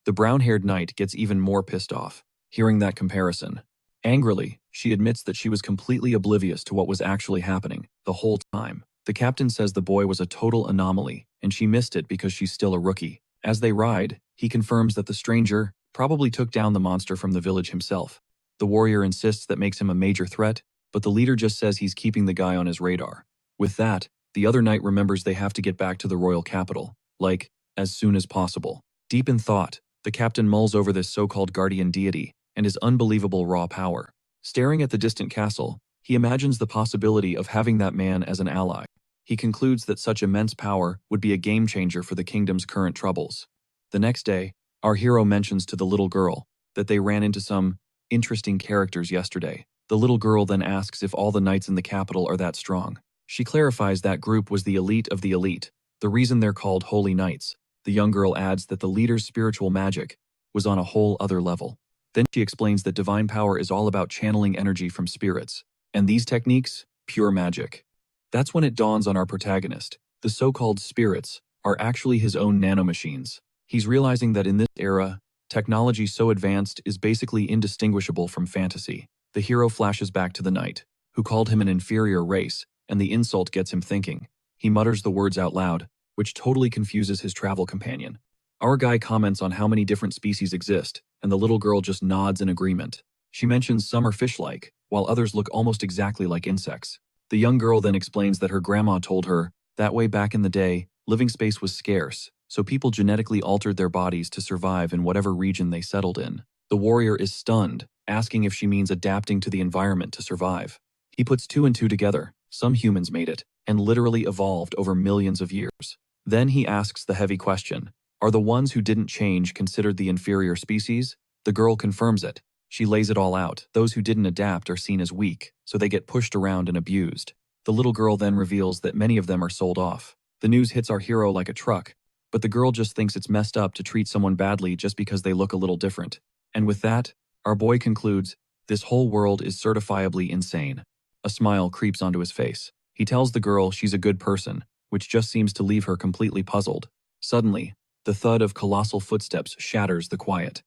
The brown-haired knight gets even more pissed off, hearing that comparison. Angrily, she admits that she was completely oblivious to what was actually happening the whole time. The captain says the boy was a total anomaly, and she missed it because she's still a rookie. As they ride, he confirms that the stranger probably took down the monster from the village himself. The warrior insists that makes him a major threat, but the leader just says he's keeping the guy on his radar. With that, the other knight remembers they have to get back to the royal capital, like, as soon as possible. Deep in thought, the captain mulls over this so-called guardian deity and his unbelievable raw power. Staring at the distant castle, he imagines the possibility of having that man as an ally. He concludes that such immense power would be a game-changer for the kingdom's current troubles. The next day, our hero mentions to the little girl that they ran into some interesting characters yesterday. The little girl then asks if all the knights in the capital are that strong. She clarifies that group was the elite of the elite, the reason they're called holy knights. The young girl adds that the leader's spiritual magic was on a whole other level. Then she explains that divine power is all about channeling energy from spirits, and these techniques, pure magic. That's when it dawns on our protagonist. The so-called spirits are actually his own nanomachines. He's realizing that in this era, technology so advanced is basically indistinguishable from fantasy. The hero flashes back to the knight, who called him an inferior race, and the insult gets him thinking. He mutters the words out loud, which totally confuses his travel companion. Our guy comments on how many different species exist, and the little girl just nods in agreement. She mentions some are fish-like, while others look almost exactly like insects. The young girl then explains that her grandma told her that way back in the day, living space was scarce, so people genetically altered their bodies to survive in whatever region they settled in. The warrior is stunned, asking if she means adapting to the environment to survive. He puts two and two together. Some humans made it, and literally evolved over millions of years. Then he asks the heavy question, are the ones who didn't change considered the inferior species? The girl confirms it. She lays it all out. Those who didn't adapt are seen as weak, so they get pushed around and abused. The little girl then reveals that many of them are sold off. The news hits our hero like a truck, but the girl just thinks it's messed up to treat someone badly just because they look a little different. And with that, our boy concludes, this whole world is certifiably insane. A smile creeps onto his face. He tells the girl she's a good person, which just seems to leave her completely puzzled. Suddenly, the thud of colossal footsteps shatters the quiet.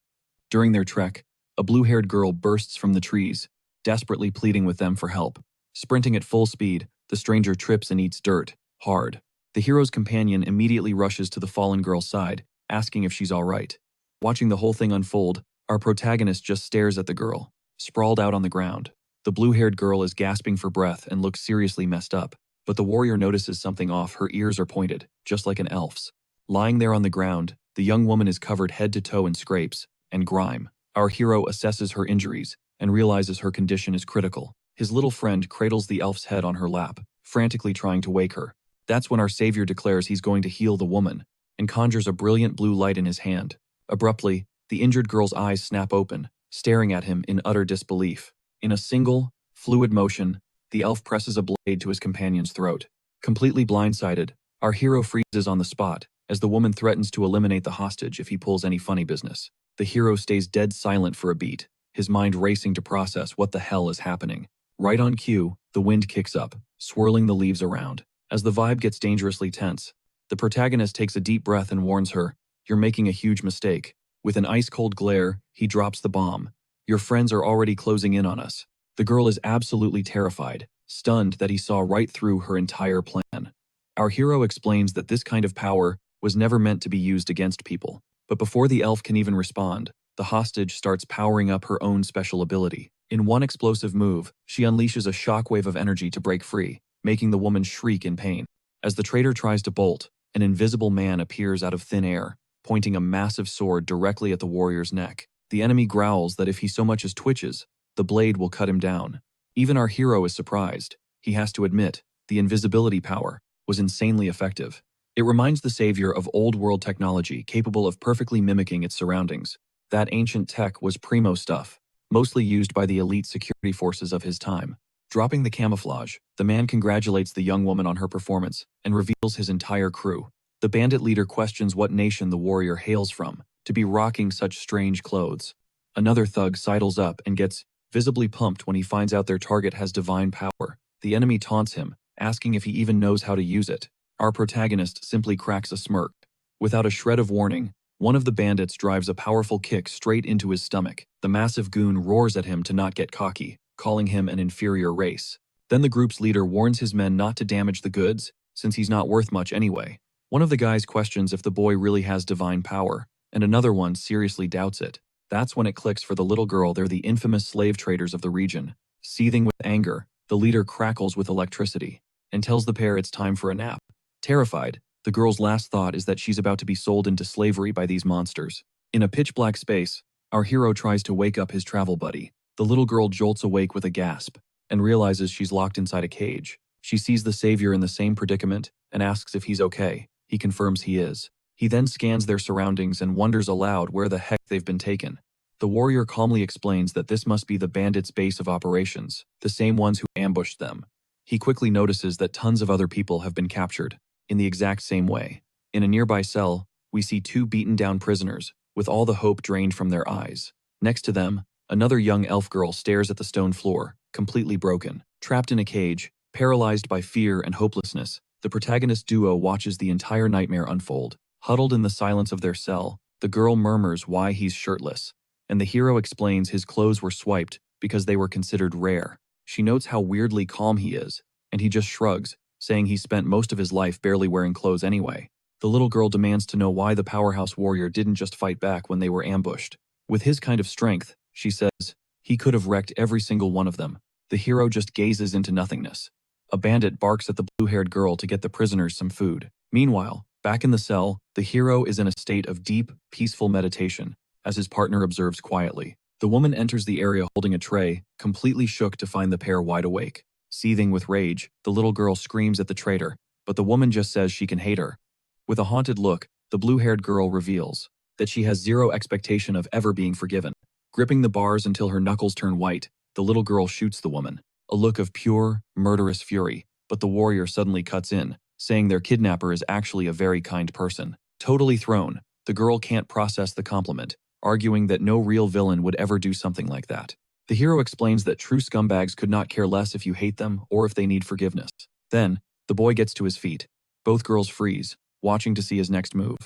During their trek, a blue-haired girl bursts from the trees, desperately pleading with them for help. Sprinting at full speed, the stranger trips and eats dirt, hard. The hero's companion immediately rushes to the fallen girl's side, asking if she's all right. Watching the whole thing unfold, our protagonist just stares at the girl, sprawled out on the ground. The blue-haired girl is gasping for breath and looks seriously messed up, but the warrior notices something off. Her ears are pointed, just like an elf's. Lying there on the ground, the young woman is covered head to toe in scrapes and grime. Our hero assesses her injuries and realizes her condition is critical. His little friend cradles the elf's head on her lap, frantically trying to wake her. That's when our savior declares he's going to heal the woman and conjures a brilliant blue light in his hand. Abruptly, the injured girl's eyes snap open, staring at him in utter disbelief. In a single, fluid motion, the elf presses a blade to his companion's throat. Completely blindsided, our hero freezes on the spot as the woman threatens to eliminate the hostage if he pulls any funny business. The hero stays dead silent for a beat, his mind racing to process what the hell is happening. Right on cue, the wind kicks up, swirling the leaves around. As the vibe gets dangerously tense, the protagonist takes a deep breath and warns her, "You're making a huge mistake." With an ice-cold glare, he drops the bomb. "Your friends are already closing in on us." The girl is absolutely terrified, stunned that he saw right through her entire plan. Our hero explains that this kind of power was never meant to be used against people. But before the elf can even respond, the hostage starts powering up her own special ability. In one explosive move, she unleashes a shockwave of energy to break free, making the woman shriek in pain. As the traitor tries to bolt, an invisible man appears out of thin air, pointing a massive sword directly at the warrior's neck. The enemy growls that if he so much as twitches, the blade will cut him down. Even our hero is surprised. He has to admit, the invisibility power was insanely effective. It reminds the savior of old-world technology capable of perfectly mimicking its surroundings. That ancient tech was primo stuff, mostly used by the elite security forces of his time. Dropping the camouflage, the man congratulates the young woman on her performance and reveals his entire crew. The bandit leader questions what nation the warrior hails from, to be rocking such strange clothes. Another thug sidles up and gets visibly pumped when he finds out their target has divine power. The enemy taunts him, asking if he even knows how to use it. Our protagonist simply cracks a smirk. Without a shred of warning, One of the bandits drives a powerful kick straight into his stomach. The massive goon roars at him to not get cocky, calling him an inferior race. Then the group's leader warns his men not to damage the goods, since he's not worth much anyway. One of the guys questions if the boy really has divine power, and another one seriously doubts it. That's when it clicks for the little girl they're the infamous slave traders of the region. Seething with anger, the leader crackles with electricity and tells the pair it's time for a nap. Terrified, the girl's last thought is that she's about to be sold into slavery by these monsters. In a pitch-black space, our hero tries to wake up his travel buddy. The little girl jolts awake with a gasp and realizes she's locked inside a cage. She sees the savior in the same predicament and asks if he's okay. He confirms he is. He then scans their surroundings and wonders aloud where the heck they've been taken. The warrior calmly explains that this must be the bandits' base of operations, the same ones who ambushed them. He quickly notices that tons of other people have been captured, in the exact same way. In a nearby cell, we see two beaten-down prisoners, with all the hope drained from their eyes. Next to them, another young elf girl stares at the stone floor, completely broken. Trapped in a cage, paralyzed by fear and hopelessness, the protagonist duo watches the entire nightmare unfold. Huddled in the silence of their cell, the girl murmurs why he's shirtless, and the hero explains his clothes were swiped because they were considered rare. She notes how weirdly calm he is, and he just shrugs, saying he spent most of his life barely wearing clothes anyway. The little girl demands to know why the powerhouse warrior didn't just fight back when they were ambushed. With his kind of strength, she says, he could have wrecked every single one of them. The hero just gazes into nothingness. A bandit barks at the blue-haired girl to get the prisoners some food. Meanwhile, back in the cell, the hero is in a state of deep, peaceful meditation, as his partner observes quietly. The woman enters the area holding a tray, completely shook to find the pair wide awake. Seething with rage, the little girl screams at the traitor, but the woman just says she can hate her. With a haunted look, the blue-haired girl reveals that she has zero expectation of ever being forgiven. Gripping the bars until her knuckles turn white, the little girl shoots the woman. A look of pure, murderous fury, but the warrior suddenly cuts in, saying their kidnapper is actually a very kind person. Totally thrown, the girl can't process the compliment, arguing that no real villain would ever do something like that. The hero explains that true scumbags could not care less if you hate them or if they need forgiveness. Then, the boy gets to his feet. Both girls freeze, watching to see his next move.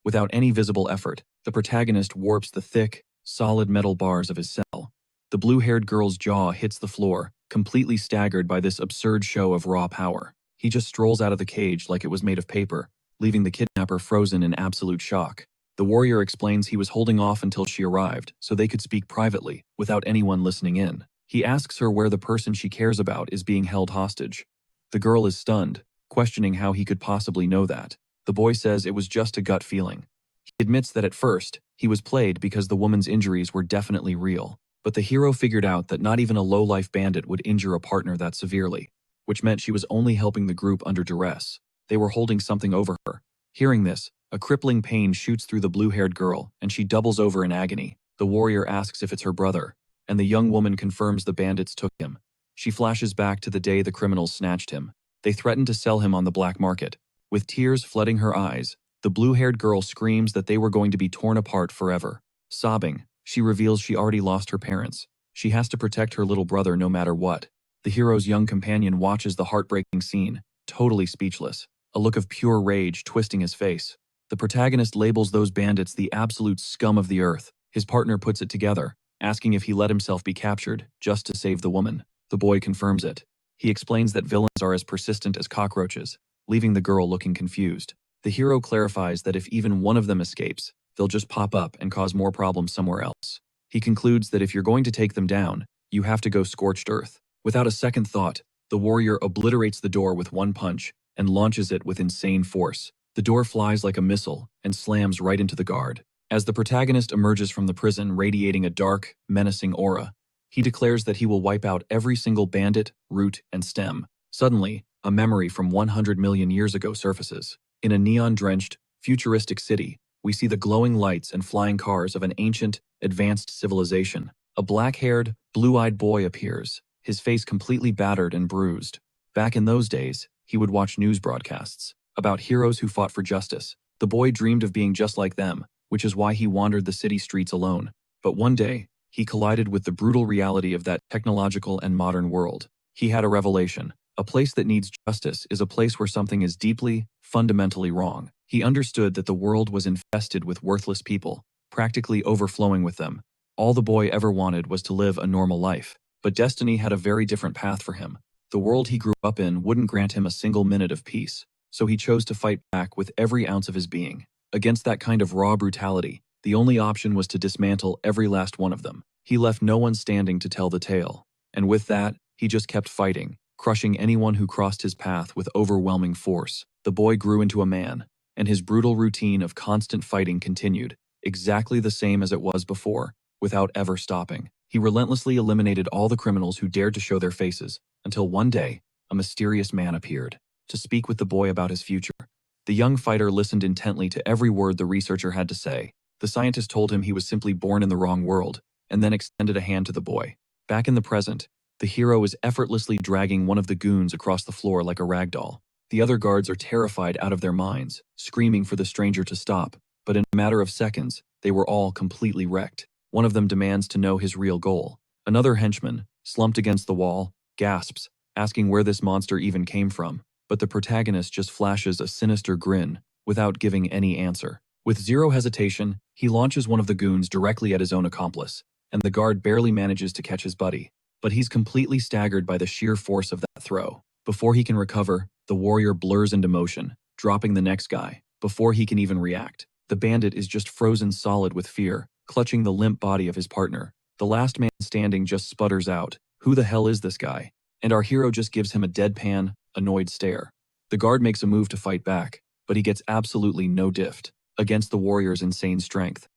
Without any visible effort, the protagonist warps the thick, solid metal bars of his cell. The blue-haired girl's jaw hits the floor, completely staggered by this absurd show of raw power. He just strolls out of the cage like it was made of paper, leaving the kidnapper frozen in absolute shock. The warrior explains he was holding off until she arrived, so they could speak privately, without anyone listening in. He asks her where the person she cares about is being held hostage. The girl is stunned, questioning how he could possibly know that. The boy says it was just a gut feeling. He admits that at first, he was played because the woman's injuries were definitely real. But the hero figured out that not even a low-life bandit would injure a partner that severely, which meant she was only helping the group under duress. They were holding something over her. Hearing this, a crippling pain shoots through the blue-haired girl, and she doubles over in agony. The warrior asks if it's her brother, and the young woman confirms the bandits took him. She flashes back to the day the criminals snatched him. They threatened to sell him on the black market. With tears flooding her eyes, the blue-haired girl screams that they were going to be torn apart forever. Sobbing, she reveals she already lost her parents. She has to protect her little brother no matter what. The hero's young companion watches the heartbreaking scene, totally speechless, a look of pure rage twisting his face. The protagonist labels those bandits the absolute scum of the earth. His partner puts it together, asking if he let himself be captured, just to save the woman. The boy confirms it. He explains that villains are as persistent as cockroaches, leaving the girl looking confused. The hero clarifies that if even one of them escapes, they'll just pop up and cause more problems somewhere else. He concludes that if you're going to take them down, you have to go scorched earth. Without a second thought, the warrior obliterates the door with one punch and launches it with insane force. The door flies like a missile and slams right into the guard. As the protagonist emerges from the prison radiating a dark, menacing aura, he declares that he will wipe out every single bandit, root, and stem. Suddenly, a memory from 100 million years ago surfaces. In a neon-drenched, futuristic city, we see the glowing lights and flying cars of an ancient, advanced civilization. A black-haired, blue-eyed boy appears, his face completely battered and bruised. Back in those days, he would watch news broadcasts about heroes who fought for justice. The boy dreamed of being just like them, which is why he wandered the city streets alone. But one day, he collided with the brutal reality of that technological and modern world. He had a revelation. A place that needs justice is a place where something is deeply, fundamentally wrong. He understood that the world was infested with worthless people, practically overflowing with them. All the boy ever wanted was to live a normal life. But destiny had a very different path for him. The world he grew up in wouldn't grant him a single minute of peace, so he chose to fight back with every ounce of his being. Against that kind of raw brutality, the only option was to dismantle every last one of them. He left no one standing to tell the tale. And with that, he just kept fighting, crushing anyone who crossed his path with overwhelming force. The boy grew into a man, and his brutal routine of constant fighting continued, exactly the same as it was before, without ever stopping. He relentlessly eliminated all the criminals who dared to show their faces, until one day, a mysterious man appeared to speak with the boy about his future. The young fighter listened intently to every word the researcher had to say. The scientist told him he was simply born in the wrong world, and then extended a hand to the boy. Back in the present, the hero is effortlessly dragging one of the goons across the floor like a rag doll. The other guards are terrified out of their minds, screaming for the stranger to stop, but in a matter of seconds, they were all completely wrecked. One of them demands to know his real goal. Another henchman, slumped against the wall, gasps, asking where this monster even came from, but the protagonist just flashes a sinister grin, without giving any answer. With zero hesitation, he launches one of the goons directly at his own accomplice, and the guard barely manages to catch his buddy. But he's completely staggered by the sheer force of that throw. Before he can recover, the warrior blurs into motion, dropping the next guy. Before he can even react, the bandit is just frozen solid with fear, clutching the limp body of his partner. The last man standing just sputters out, "Who the hell is this guy?" And our hero just gives him a deadpan, annoyed stare. The guard makes a move to fight back, but he gets absolutely no gift against the warrior's insane strength.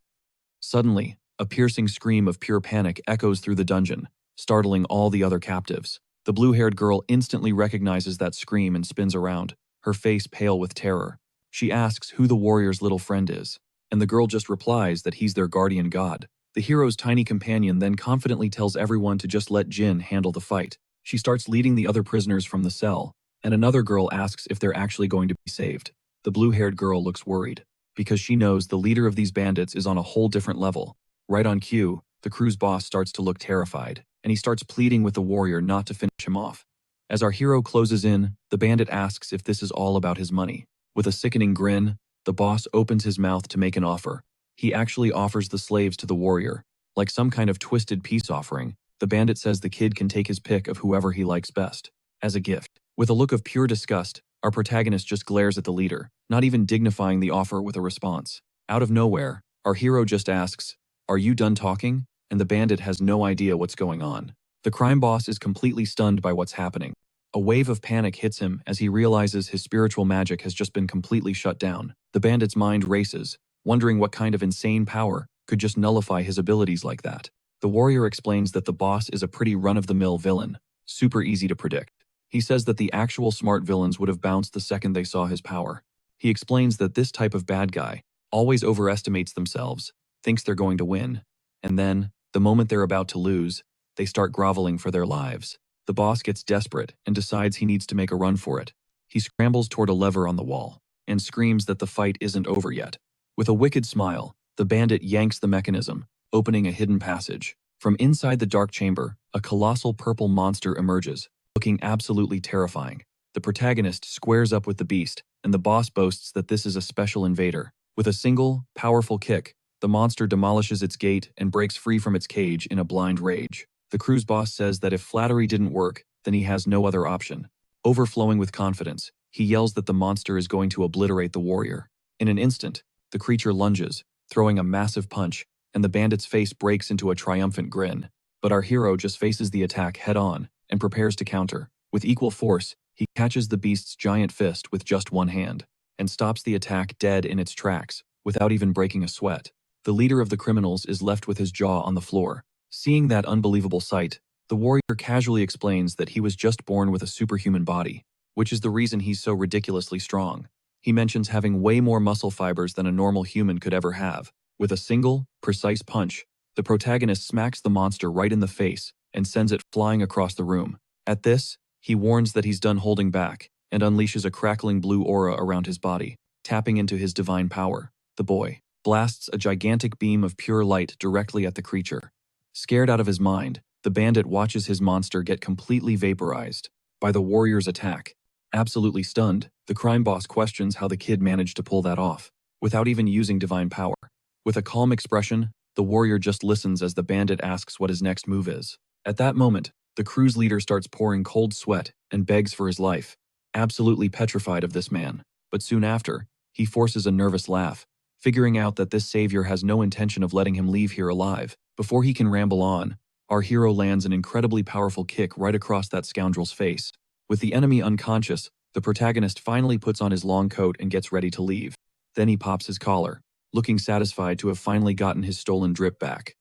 Suddenly, a piercing scream of pure panic echoes through the dungeon, startling all the other captives. The blue-haired girl instantly recognizes that scream and spins around, her face pale with terror. She asks who the warrior's little friend is, and the girl just replies that he's their guardian god. The hero's tiny companion then confidently tells everyone to just let Jin handle the fight. She starts leading the other prisoners from the cell, and another girl asks if they're actually going to be saved. The blue-haired girl looks worried, because she knows the leader of these bandits is on a whole different level. Right on cue, the crew's boss starts to look terrified, and he starts pleading with the warrior not to finish him off. As our hero closes in, the bandit asks if this is all about his money. With a sickening grin, the boss opens his mouth to make an offer. He actually offers the slaves to the warrior. Like some kind of twisted peace offering, the bandit says the kid can take his pick of whoever he likes best, as a gift. With a look of pure disgust, our protagonist just glares at the leader, not even dignifying the offer with a response. Out of nowhere, our hero just asks, "Are you done talking?" And the bandit has no idea what's going on. The crime boss is completely stunned by what's happening. A wave of panic hits him as he realizes his spiritual magic has just been completely shut down. The bandit's mind races, wondering what kind of insane power could just nullify his abilities like that. The warrior explains that the boss is a pretty run-of-the-mill villain, super easy to predict. He says that the actual smart villains would have bounced the second they saw his power. He explains that this type of bad guy always overestimates themselves, thinks they're going to win, and then, the moment they're about to lose, they start groveling for their lives. The boss gets desperate and decides he needs to make a run for it. He scrambles toward a lever on the wall and screams that the fight isn't over yet. With a wicked smile, the bandit yanks the mechanism, opening a hidden passage. From inside the dark chamber, a colossal purple monster emerges, looking absolutely terrifying. The protagonist squares up with the beast, and the boss boasts that this is a special invader. With a single, powerful kick, the monster demolishes its gate and breaks free from its cage in a blind rage. The crew's boss says that if flattery didn't work, then he has no other option. Overflowing with confidence, he yells that the monster is going to obliterate the warrior. In an instant, the creature lunges, throwing a massive punch, and the bandit's face breaks into a triumphant grin. But our hero just faces the attack head-on and prepares to counter. With equal force, he catches the beast's giant fist with just one hand, and stops the attack dead in its tracks, without even breaking a sweat. The leader of the criminals is left with his jaw on the floor. Seeing that unbelievable sight, the warrior casually explains that he was just born with a superhuman body, which is the reason he's so ridiculously strong. He mentions having way more muscle fibers than a normal human could ever have. With a single, precise punch, the protagonist smacks the monster right in the face and sends it flying across the room. At this, he warns that he's done holding back and unleashes a crackling blue aura around his body, tapping into his divine power. The boy blasts a gigantic beam of pure light directly at the creature. Scared out of his mind, the bandit watches his monster get completely vaporized. by the warrior's attack. Absolutely stunned, the crime boss questions how the kid managed to pull that off, without even using divine power. With a calm expression, the warrior just listens as the bandit asks what his next move is. At that moment, the crew's leader starts pouring cold sweat and begs for his life, absolutely petrified of this man. But soon after, he forces a nervous laugh, figuring out that this savior has no intention of letting him leave here alive. Before he can ramble on, our hero lands an incredibly powerful kick right across that scoundrel's face. With the enemy unconscious, the protagonist finally puts on his long coat and gets ready to leave. Then he pops his collar, looking satisfied to have finally gotten his stolen drip back.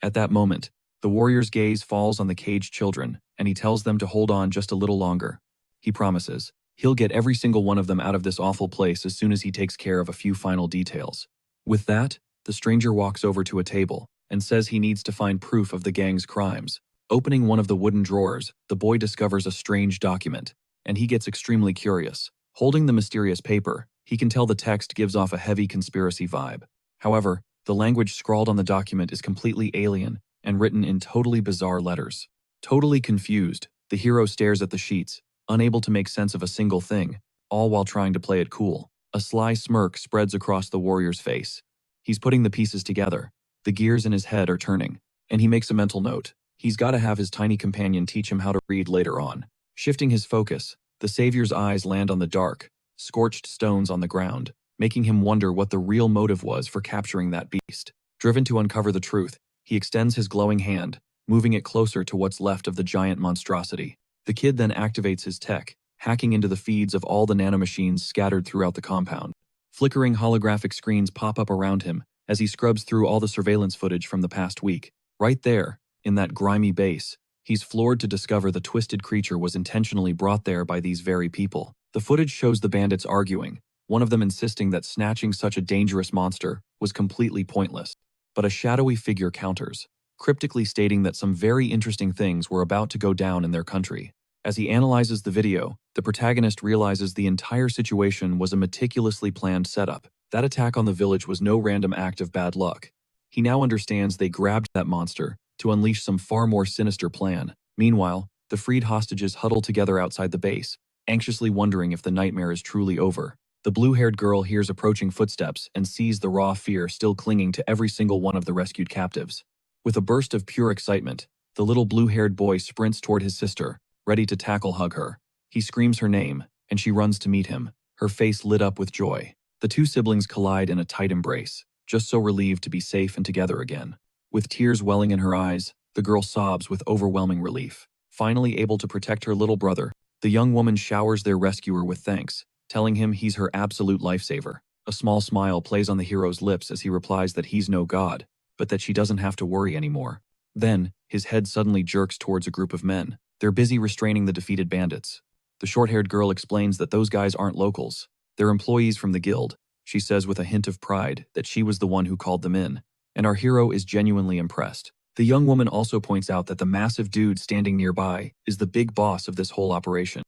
At that moment, the warrior's gaze falls on the caged children, and he tells them to hold on just a little longer. He promises he'll get every single one of them out of this awful place as soon as he takes care of a few final details. With that, the stranger walks over to a table and says he needs to find proof of the gang's crimes. Opening one of the wooden drawers, the boy discovers a strange document, and he gets extremely curious. Holding the mysterious paper, he can tell the text gives off a heavy conspiracy vibe. However, the language scrawled on the document is completely alien and written in totally bizarre letters. Totally confused, the hero stares at the sheets, unable to make sense of a single thing, all while trying to play it cool. A sly smirk spreads across the warrior's face. He's putting the pieces together. The gears in his head are turning, and he makes a mental note. He's got to have his tiny companion teach him how to read later on. Shifting his focus, the savior's eyes land on the dark, scorched stones on the ground, making him wonder what the real motive was for capturing that beast. Driven to uncover the truth, he extends his glowing hand, moving it closer to what's left of the giant monstrosity. The kid then activates his tech, hacking into the feeds of all the nanomachines scattered throughout the compound. Flickering holographic screens pop up around him as he scrubs through all the surveillance footage from the past week. Right there, in that grimy base, he's floored to discover the twisted creature was intentionally brought there by these very people. The footage shows the bandits arguing, one of them insisting that snatching such a dangerous monster was completely pointless. But a shadowy figure counters, cryptically stating that some very interesting things were about to go down in their country. As he analyzes the video, the protagonist realizes the entire situation was a meticulously planned setup. That attack on the village was no random act of bad luck. He now understands they grabbed that monster to unleash some far more sinister plan. Meanwhile, the freed hostages huddle together outside the base, anxiously wondering if the nightmare is truly over. The blue-haired girl hears approaching footsteps and sees the raw fear still clinging to every single one of the rescued captives. With a burst of pure excitement, the little blue-haired boy sprints toward his sister, ready to hug her. He screams her name, and she runs to meet him, her face lit up with joy. The two siblings collide in a tight embrace, just so relieved to be safe and together again. With tears welling in her eyes, the girl sobs with overwhelming relief. Finally able to protect her little brother, the young woman showers their rescuer with thanks, telling him he's her absolute lifesaver. A small smile plays on the hero's lips as he replies that he's no god, but that she doesn't have to worry anymore. Then, his head suddenly jerks towards a group of men. They're busy restraining the defeated bandits. The short-haired girl explains that those guys aren't locals. They're employees from the guild. She says with a hint of pride that she was the one who called them in, and our hero is genuinely impressed. The young woman also points out that the massive dude standing nearby is the big boss of this whole operation.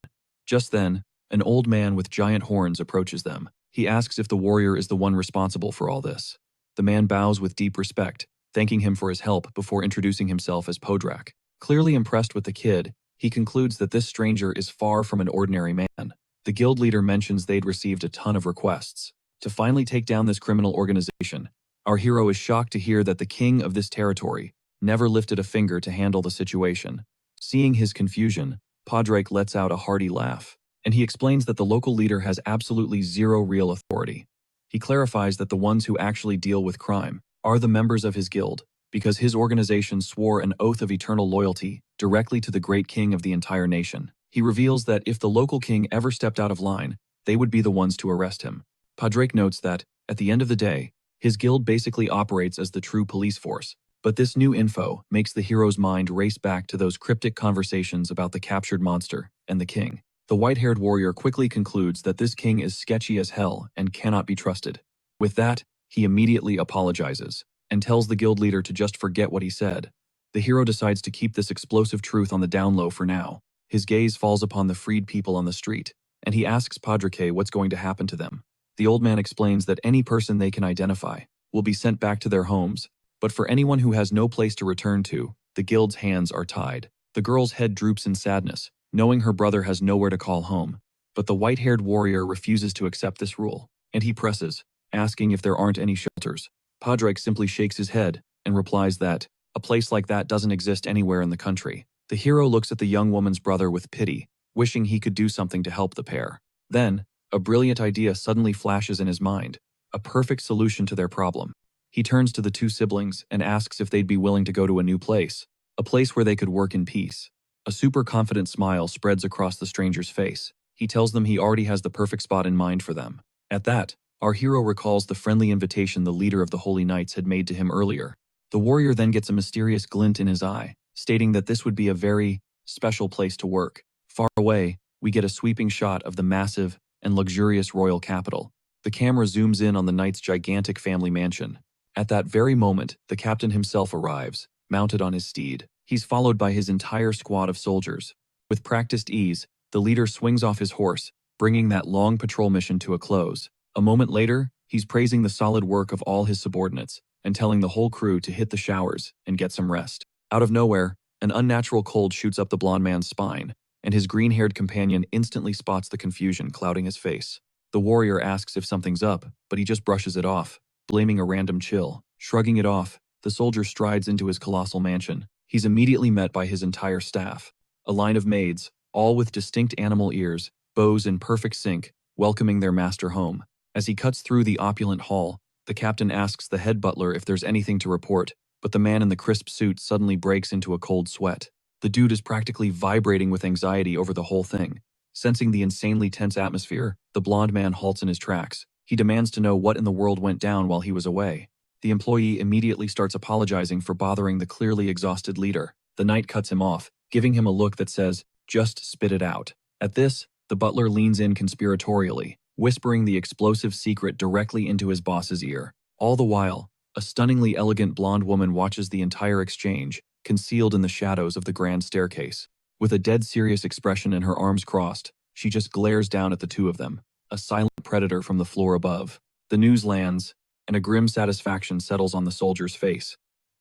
Just then, an old man with giant horns approaches them. He asks if the warrior is the one responsible for all this. The man bows with deep respect, thanking him for his help before introducing himself as Podrak. Clearly impressed with the kid, he concludes that this stranger is far from an ordinary man. The guild leader mentions they'd received a ton of requests to finally take down this criminal organization. Our hero is shocked to hear that the king of this territory never lifted a finger to handle the situation. Seeing his confusion, Podrak lets out a hearty laugh, and he explains that the local leader has absolutely zero real authority. He clarifies that the ones who actually deal with crime are the members of his guild, because his organization swore an oath of eternal loyalty directly to the great king of the entire nation. He reveals that if the local king ever stepped out of line, they would be the ones to arrest him. Podrak notes that, at the end of the day, his guild basically operates as the true police force, but this new info makes the hero's mind race back to those cryptic conversations about the captured monster and the king. The white-haired warrior quickly concludes that this king is sketchy as hell and cannot be trusted. With that, he immediately apologizes and tells the guild leader to just forget what he said. The hero decides to keep this explosive truth on the down low for now. His gaze falls upon the freed people on the street, and he asks Podrak what's going to happen to them. The old man explains that any person they can identify will be sent back to their homes, but for anyone who has no place to return to, the guild's hands are tied. The girl's head droops in sadness, knowing her brother has nowhere to call home. But the white-haired warrior refuses to accept this rule, and he presses, asking if there aren't any shelters. Padraig simply shakes his head and replies that a place like that doesn't exist anywhere in the country. The hero looks at the young woman's brother with pity, wishing he could do something to help the pair. Then, a brilliant idea suddenly flashes in his mind, a perfect solution to their problem. He turns to the two siblings and asks if they'd be willing to go to a new place, a place where they could work in peace. A super confident smile spreads across the stranger's face. He tells them he already has the perfect spot in mind for them. At that, our hero recalls the friendly invitation the leader of the Holy Knights had made to him earlier. The warrior then gets a mysterious glint in his eye, stating that this would be a very special place to work. Far away, we get a sweeping shot of the massive and luxurious royal capital. The camera zooms in on the knight's gigantic family mansion. At that very moment, the captain himself arrives, mounted on his steed. He's followed by his entire squad of soldiers. With practiced ease, the leader swings off his horse, bringing that long patrol mission to a close. A moment later, he's praising the solid work of all his subordinates and telling the whole crew to hit the showers and get some rest. Out of nowhere, an unnatural cold shoots up the blond man's spine, and his green-haired companion instantly spots the confusion clouding his face. The warrior asks if something's up, but he just brushes it off, blaming a random chill. Shrugging it off, the soldier strides into his colossal mansion. He's immediately met by his entire staff, a line of maids, all with distinct animal ears, bows in perfect sync, welcoming their master home. As he cuts through the opulent hall, the captain asks the head butler if there's anything to report, but the man in the crisp suit suddenly breaks into a cold sweat. The dude is practically vibrating with anxiety over the whole thing. Sensing the insanely tense atmosphere, the blond man halts in his tracks. He demands to know what in the world went down while he was away. The employee immediately starts apologizing for bothering the clearly exhausted leader. The knight cuts him off, giving him a look that says, "Just spit it out." At this, the butler leans in conspiratorially, whispering the explosive secret directly into his boss's ear. All the while, a stunningly elegant blonde woman watches the entire exchange, concealed in the shadows of the grand staircase. With a dead serious expression and her arms crossed, she just glares down at the two of them, a silent predator from the floor above. The news lands, and a grim satisfaction settles on the soldier's face.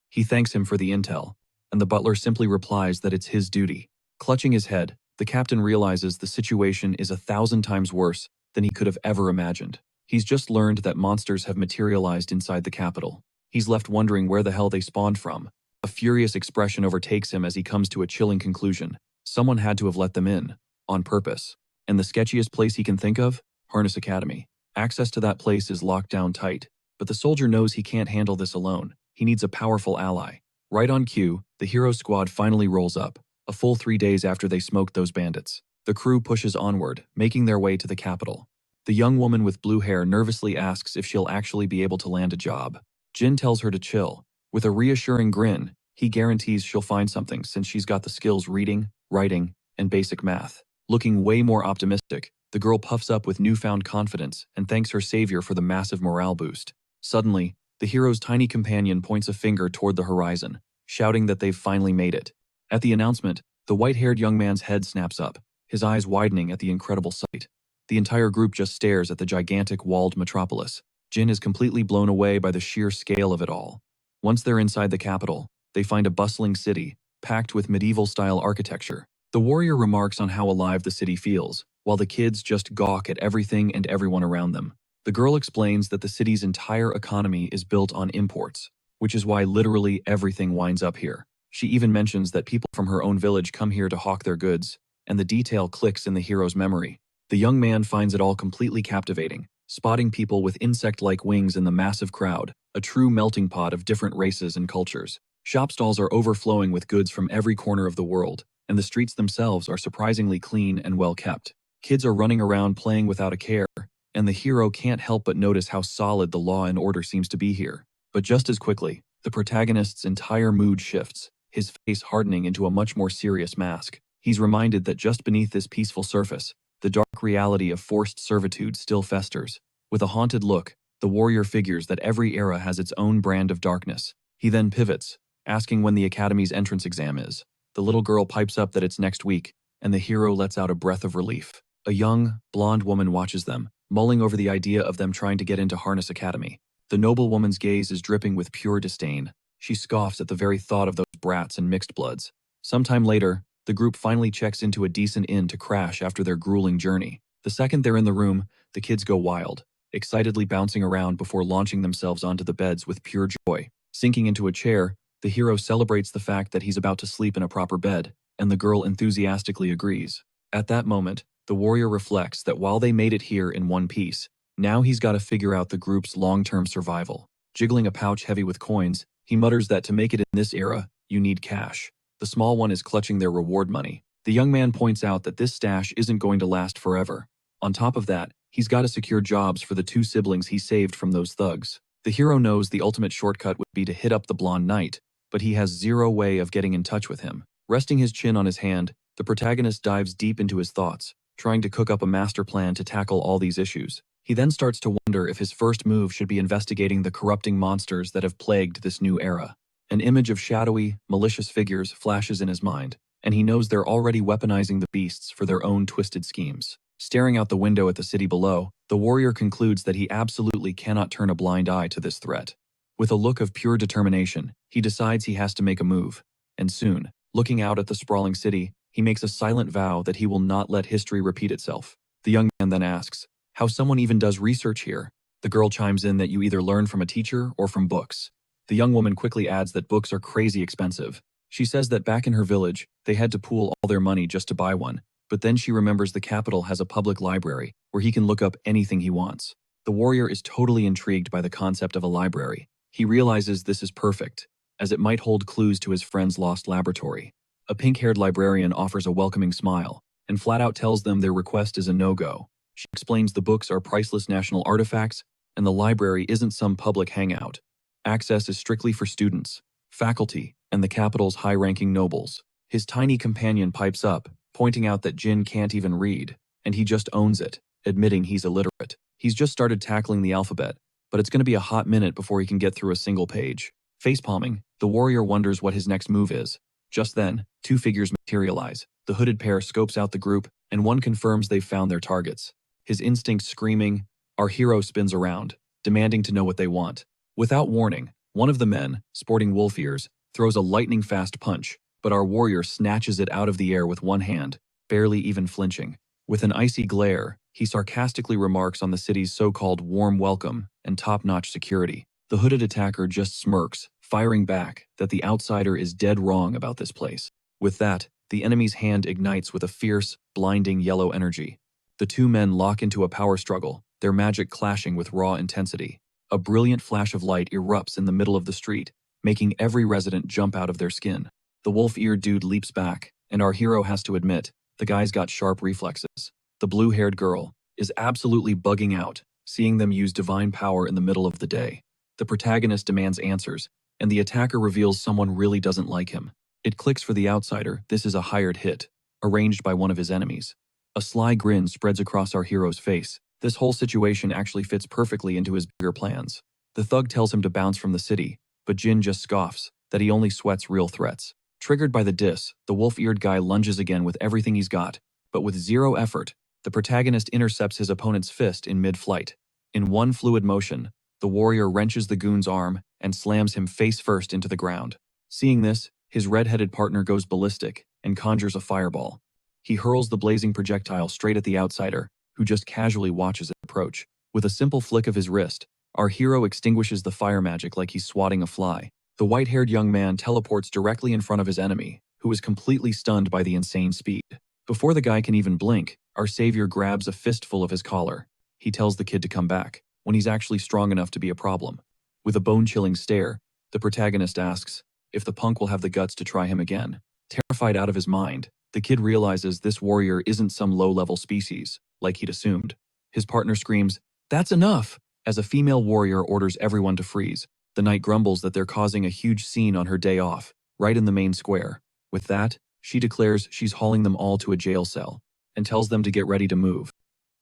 He thanks him for the intel, and the butler simply replies that it's his duty. Clutching his head, the captain realizes the situation is 1,000 times worse than he could have ever imagined. He's just learned that monsters have materialized inside the capital. He's left wondering where the hell they spawned from. A furious expression overtakes him as he comes to a chilling conclusion. Someone had to have let them in, on purpose. And the sketchiest place he can think of? Harness Academy. Access to that place is locked down tight, but the soldier knows he can't handle this alone. He needs a powerful ally. Right on cue, the hero squad finally rolls up, a full 3 days after they smoked those bandits. The crew pushes onward, making their way to the capital. The young woman with blue hair nervously asks if she'll actually be able to land a job. Jin tells her to chill. With a reassuring grin, he guarantees she'll find something since she's got the skills reading, writing, and basic math. Looking way more optimistic, the girl puffs up with newfound confidence and thanks her savior for the massive morale boost. Suddenly, the hero's tiny companion points a finger toward the horizon, shouting that they've finally made it. At the announcement, the white-haired young man's head snaps up, his eyes widening at the incredible sight. The entire group just stares at the gigantic walled metropolis. Jin is completely blown away by the sheer scale of it all. Once they're inside the capital, they find a bustling city, packed with medieval-style architecture. The warrior remarks on how alive the city feels, while the kids just gawk at everything and everyone around them. The girl explains that the city's entire economy is built on imports, which is why literally everything winds up here. She even mentions that people from her own village come here to hawk their goods, and the detail clicks in the hero's memory. The young man finds it all completely captivating, spotting people with insect-like wings in the massive crowd, a true melting pot of different races and cultures. Shop stalls are overflowing with goods from every corner of the world, and the streets themselves are surprisingly clean and well-kept. Kids are running around playing without a care, and the hero can't help but notice how solid the law and order seems to be here. But just as quickly, the protagonist's entire mood shifts, his face hardening into a much more serious mask. He's reminded that just beneath this peaceful surface, the dark reality of forced servitude still festers. With a haunted look, the warrior figures that every era has its own brand of darkness. He then pivots, asking when the academy's entrance exam is. The little girl pipes up that it's next week, and the hero lets out a breath of relief. A young, blonde woman watches them, mulling over the idea of them trying to get into Harness Academy. The noble woman's gaze is dripping with pure disdain. She scoffs at the very thought of those brats and mixed bloods. Sometime later, The group finally checks into a decent inn to crash after their grueling journey. The second they're in the room, the kids go wild, excitedly bouncing around before launching themselves onto the beds with pure joy. Sinking into a chair, the hero celebrates the fact that he's about to sleep in a proper bed, and the girl enthusiastically agrees. At that moment, the warrior reflects that while they made it here in one piece, now he's got to figure out the group's long-term survival. Jiggling a pouch heavy with coins, he mutters that to make it in this era, you need cash. The small one is clutching their reward money. The young man points out that this stash isn't going to last forever. On top of that, he's got to secure jobs for the 2 siblings he saved from those thugs. The hero knows the ultimate shortcut would be to hit up the blonde knight, but he has zero way of getting in touch with him. Resting his chin on his hand, the protagonist dives deep into his thoughts, trying to cook up a master plan to tackle all these issues. He then starts to wonder if his first move should be investigating the corrupting monsters that have plagued this new era. An image of shadowy, malicious figures flashes in his mind, and he knows they're already weaponizing the beasts for their own twisted schemes. Staring out the window at the city below, the warrior concludes that he absolutely cannot turn a blind eye to this threat. With a look of pure determination, he decides he has to make a move. And soon, looking out at the sprawling city, he makes a silent vow that he will not let history repeat itself. The young man then asks, how someone even does research here. The girl chimes in that you either learn from a teacher or from books. The young woman quickly adds that books are crazy expensive. She says that back in her village, they had to pool all their money just to buy one, but then she remembers the capital has a public library where he can look up anything he wants. The warrior is totally intrigued by the concept of a library. He realizes this is perfect, as it might hold clues to his friend's lost laboratory. A pink-haired librarian offers a welcoming smile, and flat out tells them their request is a no-go. She explains the books are priceless national artifacts, and the library isn't some public hangout. Access is strictly for students, faculty, and the capital's high-ranking nobles. His tiny companion pipes up, pointing out that Jin can't even read, and he just owns it, admitting he's illiterate. He's just started tackling the alphabet, but it's going to be a hot minute before he can get through a single page. Facepalming, the warrior wonders what his next move is. Just then, 2 figures materialize. The hooded pair scopes out the group, and one confirms they've found their targets. His instincts screaming, our hero spins around, demanding to know what they want. Without warning, one of the men, sporting wolf ears, throws a lightning-fast punch, but our warrior snatches it out of the air with one hand, barely even flinching. With an icy glare, he sarcastically remarks on the city's so-called warm welcome and top-notch security. The hooded attacker just smirks, firing back that the outsider is dead wrong about this place. With that, the enemy's hand ignites with a fierce, blinding yellow energy. The 2 men lock into a power struggle, their magic clashing with raw intensity. A brilliant flash of light erupts in the middle of the street, making every resident jump out of their skin. The wolf-eared dude leaps back, and our hero has to admit, the guy's got sharp reflexes. The blue-haired girl is absolutely bugging out, seeing them use divine power in the middle of the day. The protagonist demands answers, and the attacker reveals someone really doesn't like him. It clicks for the outsider, this is a hired hit, arranged by one of his enemies. A sly grin spreads across our hero's face. This whole situation actually fits perfectly into his bigger plans. The thug tells him to bounce from the city, but Jin just scoffs, that he only sweats real threats. Triggered by the diss, the wolf-eared guy lunges again with everything he's got, but with zero effort, the protagonist intercepts his opponent's fist in mid-flight. In one fluid motion, the warrior wrenches the goon's arm and slams him face-first into the ground. Seeing this, his red-headed partner goes ballistic and conjures a fireball. He hurls the blazing projectile straight at the outsider, who just casually watches it approach. With a simple flick of his wrist, our hero extinguishes the fire magic like he's swatting a fly. The white-haired young man teleports directly in front of his enemy, who is completely stunned by the insane speed. Before the guy can even blink, our savior grabs a fistful of his collar. He tells the kid to come back, when he's actually strong enough to be a problem. With a bone-chilling stare, the protagonist asks if the punk will have the guts to try him again. Terrified out of his mind, the kid realizes this warrior isn't some low-level species, like he'd assumed. His partner screams, "That's enough!" as a female warrior orders everyone to freeze. The knight grumbles that they're causing a huge scene on her day off, right in the main square. With that, she declares she's hauling them all to a jail cell, and tells them to get ready to move.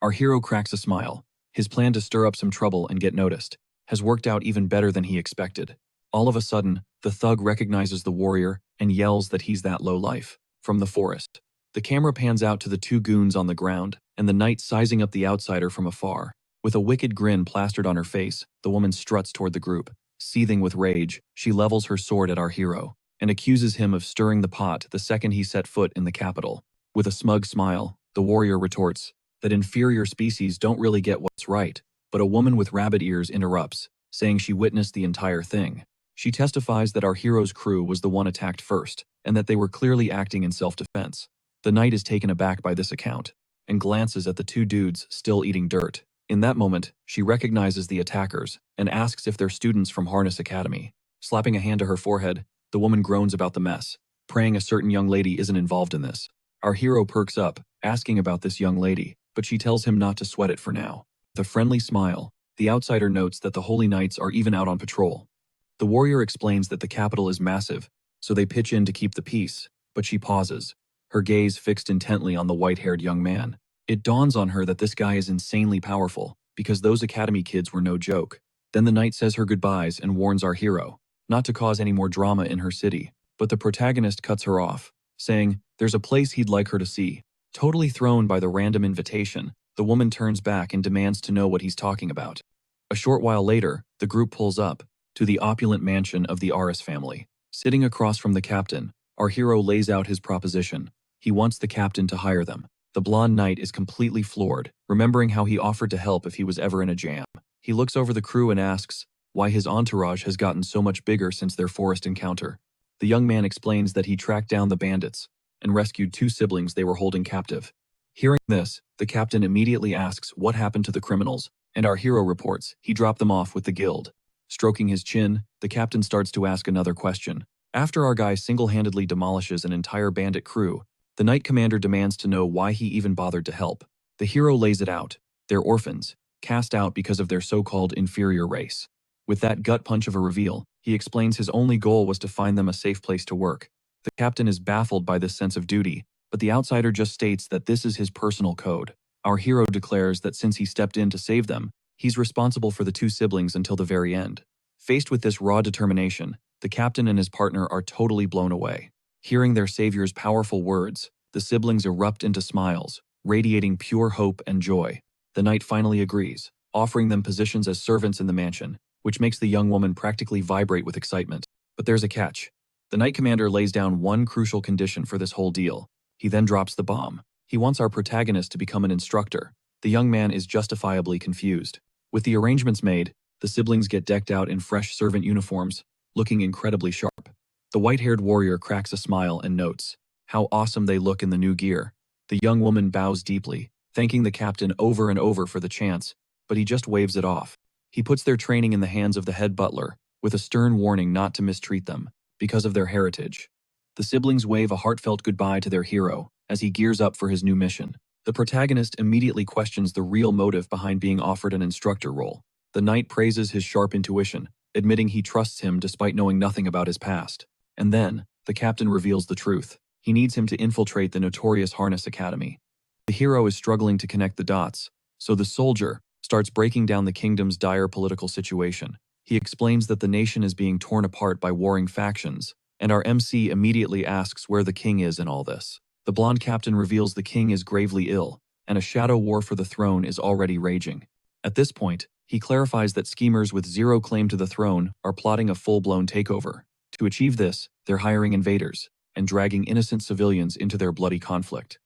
Our hero cracks a smile. His plan to stir up some trouble and get noticed has worked out even better than he expected. All of a sudden, the thug recognizes the warrior and yells that he's that low life. From the forest, the camera pans out to the 2 goons on the ground, and the knight sizing up the outsider from afar. With a wicked grin plastered on her face, the woman struts toward the group. Seething with rage, she levels her sword at our hero, and accuses him of stirring the pot the second he set foot in the capital. With a smug smile, the warrior retorts that inferior species don't really get what's right, but a woman with rabbit ears interrupts, saying she witnessed the entire thing. She testifies that our hero's crew was the one attacked first, and that they were clearly acting in self-defense. The knight is taken aback by this account, and glances at the two dudes still eating dirt. In that moment, she recognizes the attackers, and asks if they're students from Harness Academy. Slapping a hand to her forehead, the woman groans about the mess, praying a certain young lady isn't involved in this. Our hero perks up, asking about this young lady, but she tells him not to sweat it for now. With a friendly smile, the outsider notes that the Holy Knights are even out on patrol. The warrior explains that the capital is massive, so they pitch in to keep the peace, but she pauses, her gaze fixed intently on the white-haired young man. It dawns on her that this guy is insanely powerful, because those academy kids were no joke. Then the knight says her goodbyes and warns our hero not to cause any more drama in her city, but the protagonist cuts her off, saying there's a place he'd like her to see. Totally thrown by the random invitation, the woman turns back and demands to know what he's talking about. A short while later, the group pulls up to the opulent mansion of the Aris family. Sitting across from the captain, our hero lays out his proposition. He wants the captain to hire them. The blonde knight is completely floored, remembering how he offered to help if he was ever in a jam. He looks over the crew and asks why his entourage has gotten so much bigger since their forest encounter. The young man explains that he tracked down the bandits and rescued two siblings they were holding captive. Hearing this, the captain immediately asks what happened to the criminals, and our hero reports he dropped them off with the guild. Stroking his chin, the captain starts to ask another question. After our guy single-handedly demolishes an entire bandit crew, the knight commander demands to know why he even bothered to help. The hero lays it out. They're orphans, cast out because of their so-called inferior race. With that gut punch of a reveal, he explains his only goal was to find them a safe place to work. The captain is baffled by this sense of duty, but the outsider just states that this is his personal code. Our hero declares that since he stepped in to save them, he's responsible for the two siblings until the very end. Faced with this raw determination, the captain and his partner are totally blown away. Hearing their savior's powerful words, the siblings erupt into smiles, radiating pure hope and joy. The knight finally agrees, offering them positions as servants in the mansion, which makes the young woman practically vibrate with excitement. But there's a catch. The knight commander lays down one crucial condition for this whole deal. He then drops the bomb. He wants our protagonist to become an instructor. The young man is justifiably confused. With the arrangements made, the siblings get decked out in fresh servant uniforms, looking incredibly sharp. The white-haired warrior cracks a smile and notes how awesome they look in the new gear. The young woman bows deeply, thanking the captain over and over for the chance, but he just waves it off. He puts their training in the hands of the head butler, with a stern warning not to mistreat them, because of their heritage. The siblings wave a heartfelt goodbye to their hero as he gears up for his new mission. The protagonist immediately questions the real motive behind being offered an instructor role. The knight praises his sharp intuition, admitting he trusts him despite knowing nothing about his past. And then, the captain reveals the truth. He needs him to infiltrate the notorious Harness Academy. The hero is struggling to connect the dots, so the soldier starts breaking down the kingdom's dire political situation. He explains that the nation is being torn apart by warring factions, and our MC immediately asks where the king is in all this. The blonde captain reveals the king is gravely ill, and a shadow war for the throne is already raging. At this point, he clarifies that schemers with zero claim to the throne are plotting a full-blown takeover. To achieve this, they're hiring invaders and dragging innocent civilians into their bloody conflict.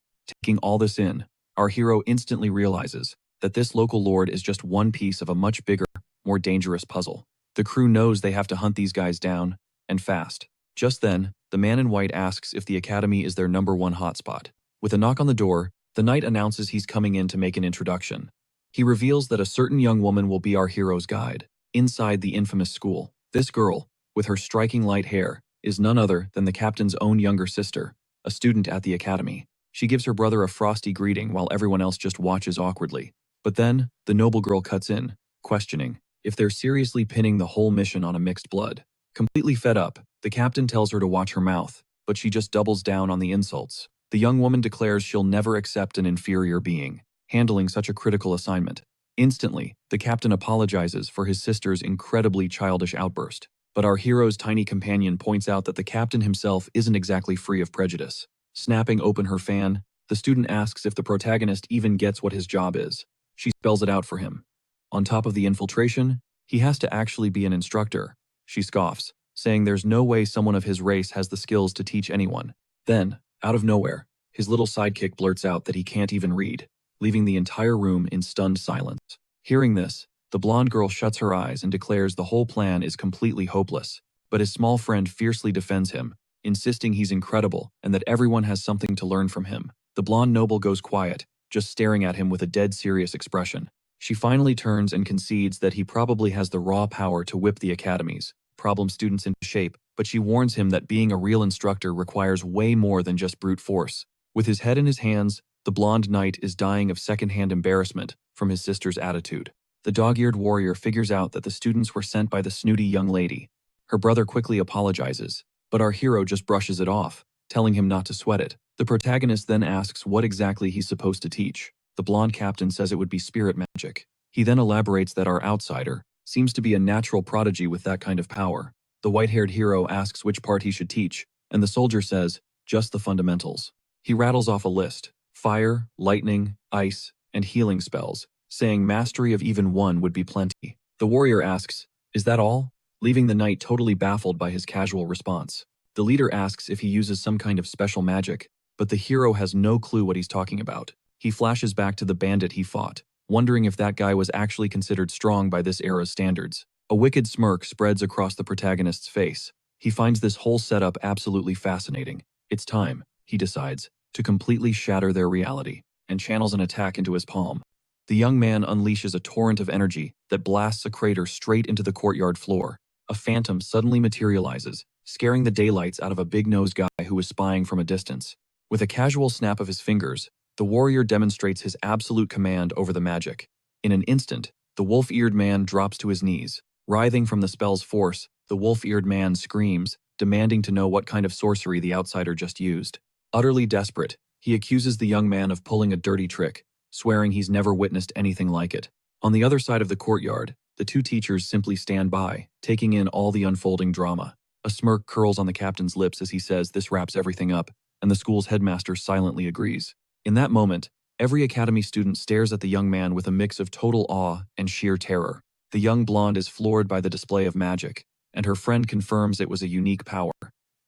Taking all this in, our hero instantly realizes that this local lord is just one piece of a much bigger, more dangerous puzzle. The crew knows they have to hunt these guys down, and fast. Just then, the man in white asks if the academy is their #1 hotspot. With a knock on the door, the knight announces he's coming in to make an introduction. He reveals that a certain young woman will be our hero's guide, inside the infamous school. This girl, with her striking light hair, is none other than the captain's own younger sister, a student at the academy. She gives her brother a frosty greeting while everyone else just watches awkwardly. But then, the noble girl cuts in, questioning if they're seriously pinning the whole mission on a mixed blood. Completely fed up, the captain tells her to watch her mouth, but she just doubles down on the insults. The young woman declares she'll never accept an inferior being handling such a critical assignment. Instantly, the captain apologizes for his sister's incredibly childish outburst. But our hero's tiny companion points out that the captain himself isn't exactly free of prejudice. Snapping open her fan, the student asks if the protagonist even gets what his job is. She spells it out for him. On top of the infiltration, he has to actually be an instructor. She scoffs, saying there's no way someone of his race has the skills to teach anyone. Then, out of nowhere, his little sidekick blurts out that he can't even read, leaving the entire room in stunned silence. Hearing this, the blonde girl shuts her eyes and declares the whole plan is completely hopeless, but his small friend fiercely defends him, insisting he's incredible and that everyone has something to learn from him. The blonde noble goes quiet, just staring at him with a dead serious expression. She finally turns and concedes that he probably has the raw power to whip the academy's problem students into shape, but she warns him that being a real instructor requires way more than just brute force. With his head in his hands, the blonde knight is dying of secondhand embarrassment from his sister's attitude. The dog-eared warrior figures out that the students were sent by the snooty young lady. Her brother quickly apologizes, but our hero just brushes it off, telling him not to sweat it. The protagonist then asks what exactly he's supposed to teach. The blonde captain says it would be spirit magic. He then elaborates that our outsider seems to be a natural prodigy with that kind of power. The white-haired hero asks which part he should teach, and the soldier says, just the fundamentals. He rattles off a list: fire, lightning, ice, and healing spells, saying mastery of even one would be plenty. The warrior asks, is that all? Leaving the knight totally baffled by his casual response. The leader asks if he uses some kind of special magic, but the hero has no clue what he's talking about. He flashes back to the bandit he fought, wondering if that guy was actually considered strong by this era's standards. A wicked smirk spreads across the protagonist's face. He finds this whole setup absolutely fascinating. It's time, he decides, to completely shatter their reality, and channels an attack into his palm. The young man unleashes a torrent of energy that blasts a crater straight into the courtyard floor. A phantom suddenly materializes, scaring the daylights out of a big-nosed guy who was spying from a distance. With a casual snap of his fingers, the warrior demonstrates his absolute command over the magic. In an instant, the wolf-eared man drops to his knees. Writhing from the spell's force, the wolf-eared man screams, demanding to know what kind of sorcery the outsider just used. Utterly desperate, he accuses the young man of pulling a dirty trick, swearing he's never witnessed anything like it. On the other side of the courtyard, the two teachers simply stand by, taking in all the unfolding drama. A smirk curls on the captain's lips as he says this wraps everything up, and the school's headmaster silently agrees. In that moment, every academy student stares at the young man with a mix of total awe and sheer terror. The young blonde is floored by the display of magic, and her friend confirms it was a unique power.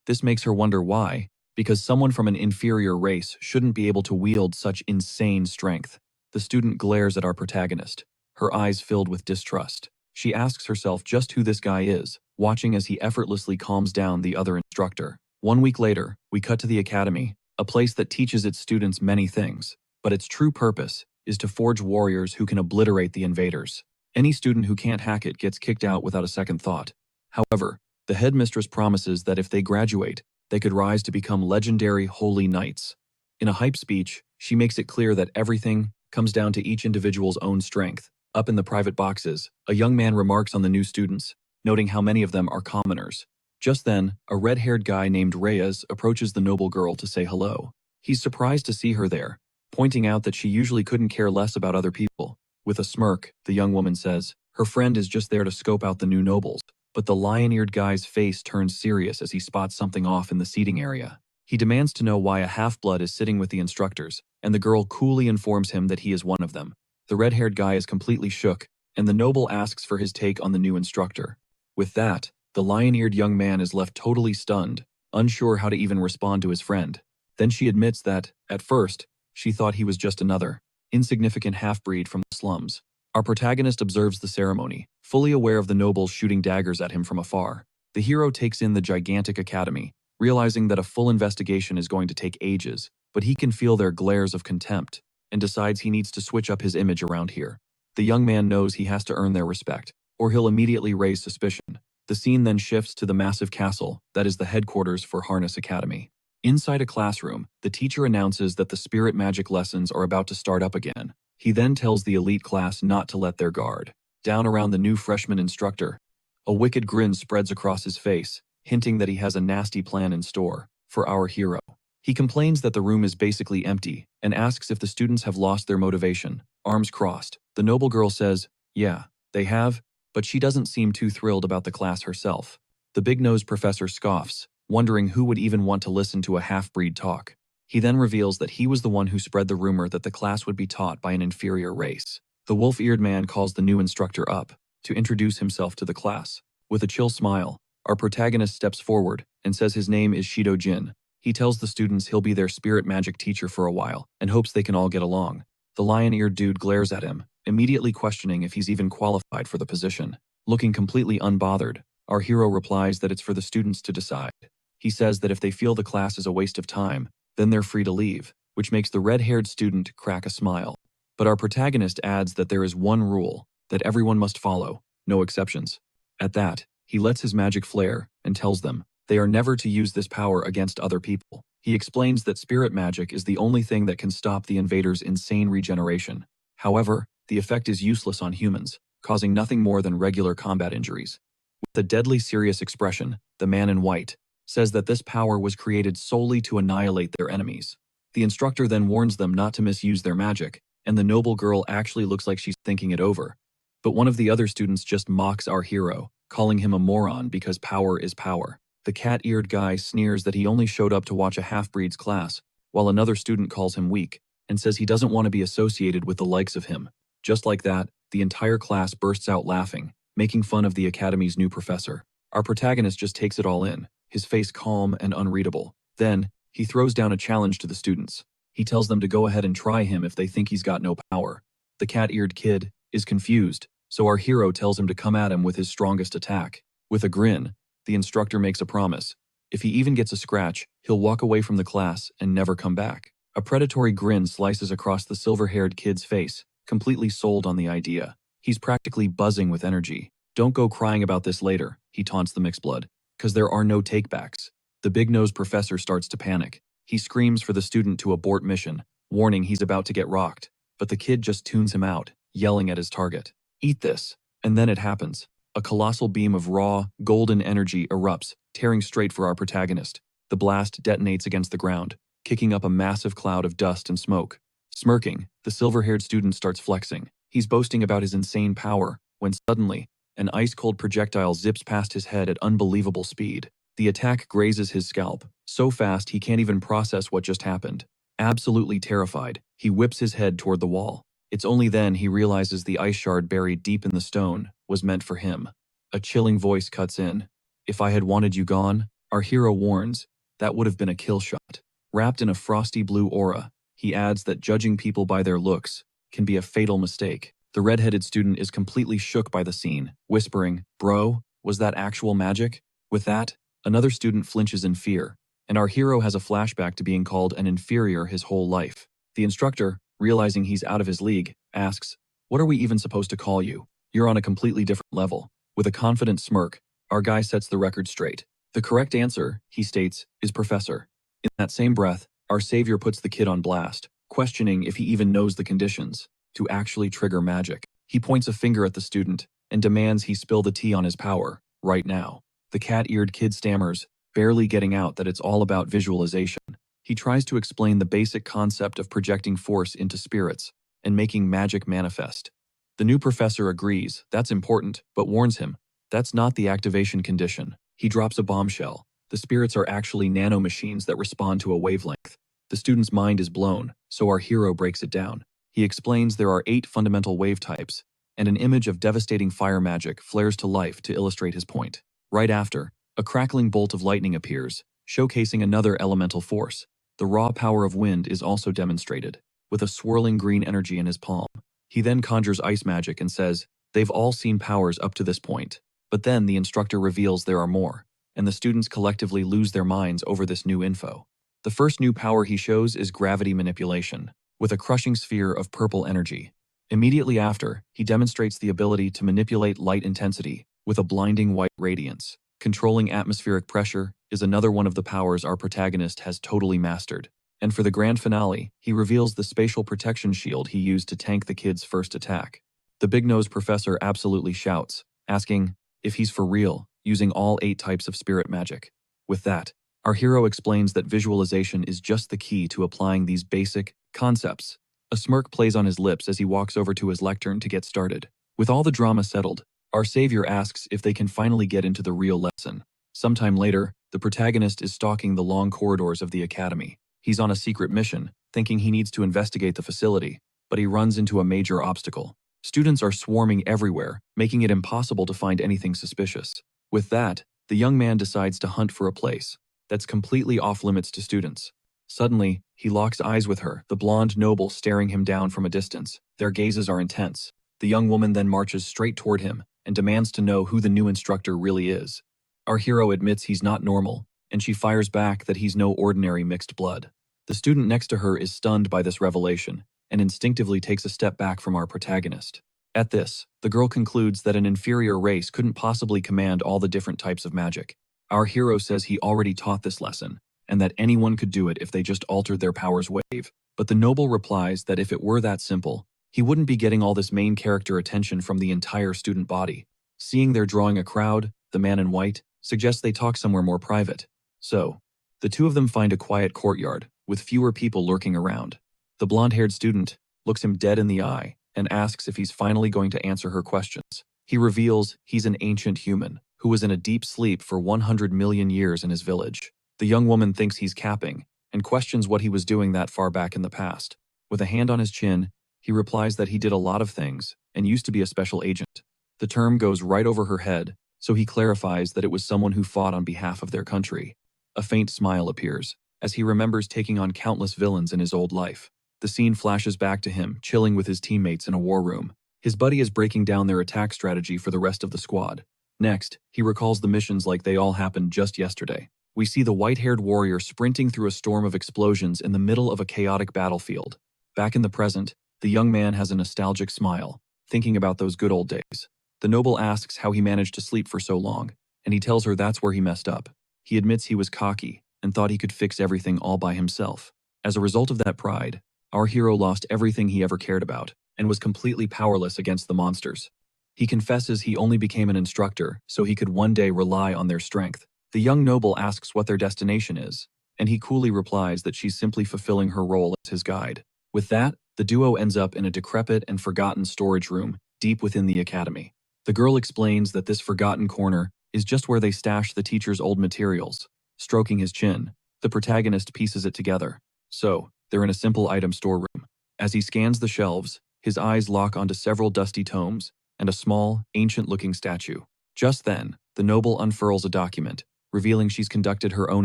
This makes her wonder why, because someone from an inferior race shouldn't be able to wield such insane strength. The student glares at our protagonist, her eyes filled with distrust. She asks herself just who this guy is, watching as he effortlessly calms down the other instructor. 1 week later, we cut to the academy, a place that teaches its students many things, but its true purpose is to forge warriors who can obliterate the invaders. Any student who can't hack it gets kicked out without a second thought. However, the headmistress promises that if they graduate, they could rise to become legendary holy knights. In a hype speech, she makes it clear that everything comes down to each individual's own strength. Up in the private boxes, a young man remarks on the new students, noting how many of them are commoners. Just then, a red-haired guy named Reyes approaches the noble girl to say hello. He's surprised to see her there, pointing out that she usually couldn't care less about other people. With a smirk, the young woman says, her friend is just there to scope out the new nobles. But the lion-eared guy's face turns serious as he spots something off in the seating area. He demands to know why a half-blood is sitting with the instructors, and the girl coolly informs him that he is one of them. The red-haired guy is completely shook, and the noble asks for his take on the new instructor. With that, the lion-eared young man is left totally stunned, unsure how to even respond to his friend. Then she admits that, at first, she thought he was just another insignificant half-breed from the slums. Our protagonist observes the ceremony, fully aware of the nobles shooting daggers at him from afar. The hero takes in the gigantic academy, realizing that a full investigation is going to take ages, but he can feel their glares of contempt, and decides he needs to switch up his image around here. The young man knows he has to earn their respect, or he'll immediately raise suspicion. The scene then shifts to the massive castle that is the headquarters for Harness Academy. Inside a classroom, the teacher announces that the spirit magic lessons are about to start up again. He then tells the elite class not to let their guard down around the new freshman instructor. A wicked grin spreads across his face, hinting that he has a nasty plan in store for our hero. He complains that the room is basically empty and asks if the students have lost their motivation. Arms crossed, the noble girl says, yeah, they have, but she doesn't seem too thrilled about the class herself. The big-nosed professor scoffs, wondering who would even want to listen to a half-breed talk. He then reveals that he was the one who spread the rumor that the class would be taught by an inferior race. The wolf-eared man calls the new instructor up to introduce himself to the class. With a chill smile, Our protagonist steps forward and says his name is Shido Jin. He tells the students he'll be their spirit magic teacher for a while and hopes they can all get along. The lion-eared dude glares at him, immediately questioning if he's even qualified for the position. Looking completely unbothered, our hero replies that it's for the students to decide. He says that if they feel the class is a waste of time, then they're free to leave, which makes the red-haired student crack a smile. But our protagonist adds that there is one rule that everyone must follow, no exceptions. At that, he lets his magic flare and tells them they are never to use this power against other people. He explains that spirit magic is the only thing that can stop the invader's insane regeneration. However, the effect is useless on humans, causing nothing more than regular combat injuries. With a deadly serious expression, the man in white says that this power was created solely to annihilate their enemies. The instructor then warns them not to misuse their magic, and the noble girl actually looks like she's thinking it over. But one of the other students just mocks our hero, calling him a moron because power is power. The cat-eared guy sneers that he only showed up to watch a half-breed's class, while another student calls him weak and says he doesn't want to be associated with the likes of him. Just like that, the entire class bursts out laughing, making fun of the academy's new professor. Our protagonist just takes it all in, his face calm and unreadable. Then, he throws down a challenge to the students. He tells them to go ahead and try him if they think he's got no power. The cat-eared kid is confused, so our hero tells him to come at him with his strongest attack. With a grin, the instructor makes a promise. If he even gets a scratch, he'll walk away from the class and never come back. A predatory grin slices across the silver-haired kid's face, completely sold on the idea. He's practically buzzing with energy. Don't go crying about this later, he taunts the mixed-blood, because there are no takebacks. The big-nosed professor starts to panic. He screams for the student to abort mission, warning he's about to get rocked. But the kid just tunes him out, yelling at his target. Eat this. And then it happens. A colossal beam of raw, golden energy erupts, tearing straight for our protagonist. The blast detonates against the ground, kicking up a massive cloud of dust and smoke. Smirking, the silver-haired student starts flexing. He's boasting about his insane power, when suddenly, an ice-cold projectile zips past his head at unbelievable speed. The attack grazes his scalp, so fast he can't even process what just happened. Absolutely terrified, he whips his head toward the wall. It's only then he realizes the ice shard buried deep in the stone was meant for him. A chilling voice cuts in. If I had wanted you gone, our hero warns, that would have been a kill shot. Wrapped in a frosty blue aura, he adds that judging people by their looks can be a fatal mistake. The red-headed student is completely shook by the scene, whispering, "Bro, was that actual magic?" With that, another student flinches in fear, and our hero has a flashback to being called an inferior his whole life. The instructor, realizing he's out of his league, asks, "What are we even supposed to call you? You're on a completely different level." With a confident smirk, our guy sets the record straight. The correct answer, he states, is Professor. In that same breath, our savior puts the kid on blast, questioning if he even knows the conditions to actually trigger magic. He points a finger at the student and demands he spill the tea on his power, right now. The cat-eared kid stammers, barely getting out that it's all about visualization. He tries to explain the basic concept of projecting force into spirits and making magic manifest. The new professor agrees, that's important, but warns him, that's not the activation condition. He drops a bombshell. The spirits are actually nanomachines that respond to a wavelength. The student's mind is blown, so our hero breaks it down. He explains there are 8 fundamental wave types, and an image of devastating fire magic flares to life to illustrate his point. Right after, a crackling bolt of lightning appears, showcasing another elemental force. The raw power of wind is also demonstrated, with a swirling green energy in his palm. He then conjures ice magic and says, they've all seen powers up to this point. But then the instructor reveals there are more, and the students collectively lose their minds over this new info. The first new power he shows is gravity manipulation, with a crushing sphere of purple energy. Immediately after, he demonstrates the ability to manipulate light intensity with a blinding white radiance. Controlling atmospheric pressure is another one of the powers our protagonist has totally mastered. And for the grand finale, he reveals the spatial protection shield he used to tank the kid's first attack. The big-nosed professor absolutely shouts, asking if he's for real, using all 8 types of spirit magic. With that, our hero explains that visualization is just the key to applying these basic concepts. A smirk plays on his lips as he walks over to his lectern to get started. With all the drama settled, our savior asks if they can finally get into the real lesson. Sometime later, the protagonist is stalking the long corridors of the academy. He's on a secret mission, thinking he needs to investigate the facility, but he runs into a major obstacle. Students are swarming everywhere, making it impossible to find anything suspicious. With that, the young man decides to hunt for a place that's completely off-limits to students. Suddenly, he locks eyes with her, the blonde noble staring him down from a distance. Their gazes are intense. The young woman then marches straight toward him and demands to know who the new instructor really is. Our hero admits he's not normal, and she fires back that he's no ordinary mixed blood. The student next to her is stunned by this revelation and instinctively takes a step back from our protagonist. At this, the girl concludes that an inferior race couldn't possibly command all the different types of magic. Our hero says he already taught this lesson, and that anyone could do it if they just altered their power's wave. But the noble replies that if it were that simple, he wouldn't be getting all this main character attention from the entire student body. Seeing they're drawing a crowd, the man in white suggests they talk somewhere more private. So, the two of them find a quiet courtyard, with fewer people lurking around. The blonde-haired student looks him dead in the eye and asks if he's finally going to answer her questions. He reveals he's an ancient human who was in a deep sleep for 100 million years in his village. The young woman thinks he's capping and questions what he was doing that far back in the past. With a hand on his chin, he replies that he did a lot of things and used to be a special agent. The term goes right over her head, so he clarifies that it was someone who fought on behalf of their country. A faint smile appears as he remembers taking on countless villains in his old life. The scene flashes back to him, chilling with his teammates in a war room. His buddy is breaking down their attack strategy for the rest of the squad. Next, he recalls the missions like they all happened just yesterday. We see the white-haired warrior sprinting through a storm of explosions in the middle of a chaotic battlefield. Back in the present, the young man has a nostalgic smile, thinking about those good old days. The noble asks how he managed to sleep for so long, and he tells her that's where he messed up. He admits he was cocky and thought he could fix everything all by himself. As a result of that pride, our hero lost everything he ever cared about and was completely powerless against the monsters. He confesses he only became an instructor so he could one day rely on their strength. The young noble asks what their destination is, and he coolly replies that she's simply fulfilling her role as his guide. With that, the duo ends up in a decrepit and forgotten storage room deep within the academy. The girl explains that this forgotten corner is just where they stashed the teacher's old materials. Stroking his chin, the protagonist pieces it together. So, they're in a simple item storeroom. As he scans the shelves, his eyes lock onto several dusty tomes and a small, ancient-looking statue. Just then, the noble unfurls a document, revealing she's conducted her own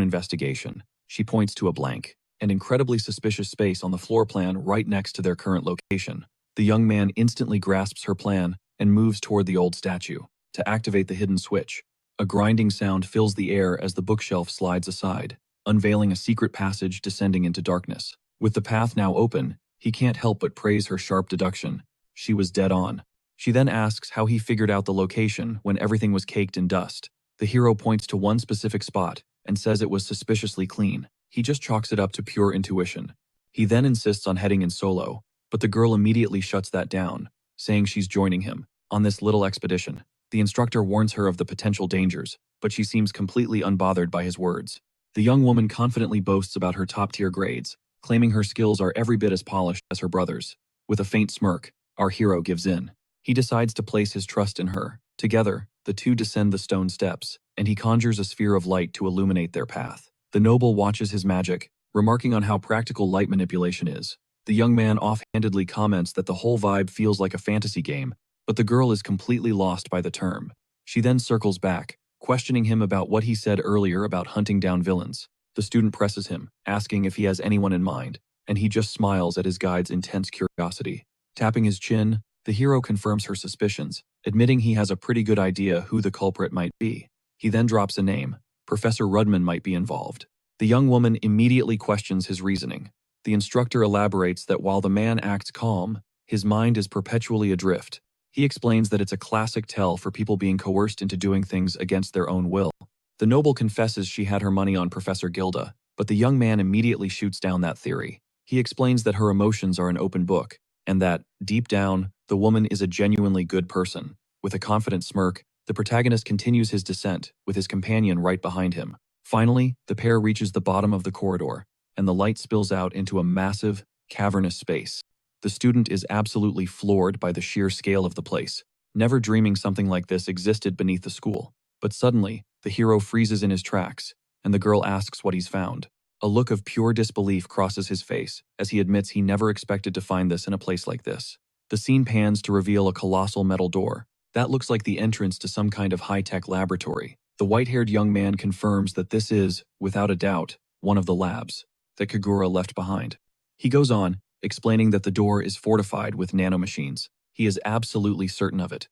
investigation. She points to a blank, an incredibly suspicious space on the floor plan right next to their current location. The young man instantly grasps her plan and moves toward the old statue to activate the hidden switch. A grinding sound fills the air as the bookshelf slides aside, unveiling a secret passage descending into darkness. With the path now open, he can't help but praise her sharp deduction. She was dead on. She then asks how he figured out the location when everything was caked in dust. The hero points to one specific spot and says it was suspiciously clean. He just chalks it up to pure intuition. He then insists on heading in solo, but the girl immediately shuts that down, saying she's joining him on this little expedition. The instructor warns her of the potential dangers, but she seems completely unbothered by his words. The young woman confidently boasts about her top-tier grades, claiming her skills are every bit as polished as her brother's. With a faint smirk, our hero gives in. He decides to place his trust in her. Together, the two descend the stone steps, and he conjures a sphere of light to illuminate their path. The noble watches his magic, remarking on how practical light manipulation is. The young man offhandedly comments that the whole vibe feels like a fantasy game, but the girl is completely lost by the term. She then circles back, questioning him about what he said earlier about hunting down villains. The student presses him, asking if he has anyone in mind, and he just smiles at his guide's intense curiosity. Tapping his chin, the hero confirms her suspicions, admitting he has a pretty good idea who the culprit might be. He then drops a name. Professor Rudman might be involved. The young woman immediately questions his reasoning. The instructor elaborates that while the man acts calm, his mind is perpetually adrift. He explains that it's a classic tell for people being coerced into doing things against their own will. The noble confesses she had her money on Professor Gilda, but the young man immediately shoots down that theory. He explains that her emotions are an open book, and that, deep down, the woman is a genuinely good person. With a confident smirk, the protagonist continues his descent, with his companion right behind him. Finally, the pair reaches the bottom of the corridor, and the light spills out into a massive, cavernous space. The student is absolutely floored by the sheer scale of the place, never dreaming something like this existed beneath the school. But suddenly, the hero freezes in his tracks, and the girl asks what he's found. A look of pure disbelief crosses his face as he admits he never expected to find this in a place like this. The scene pans to reveal a colossal metal door. That looks like the entrance to some kind of high-tech laboratory. The white-haired young man confirms that this is, without a doubt, one of the labs that Kagura left behind. He goes on, explaining that the door is fortified with nanomachines. He is absolutely certain of it.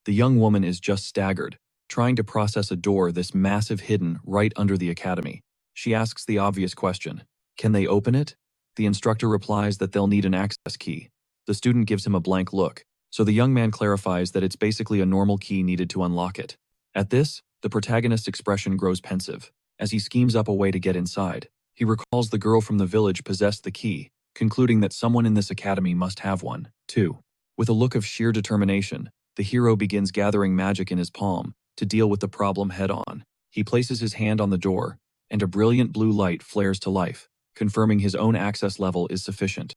The young woman is just staggered, trying to process a door this massive hidden right under the academy. She asks the obvious question, can they open it? The instructor replies that they'll need an access key. The student gives him a blank look, so the young man clarifies that it's basically a normal key needed to unlock it. At this, the protagonist's expression grows pensive. As he schemes up a way to get inside, he recalls the girl from the village possessed the key, concluding that someone in this academy must have one, too. With a look of sheer determination, the hero begins gathering magic in his palm to deal with the problem head-on. He places his hand on the door, and a brilliant blue light flares to life, confirming his own access level is sufficient.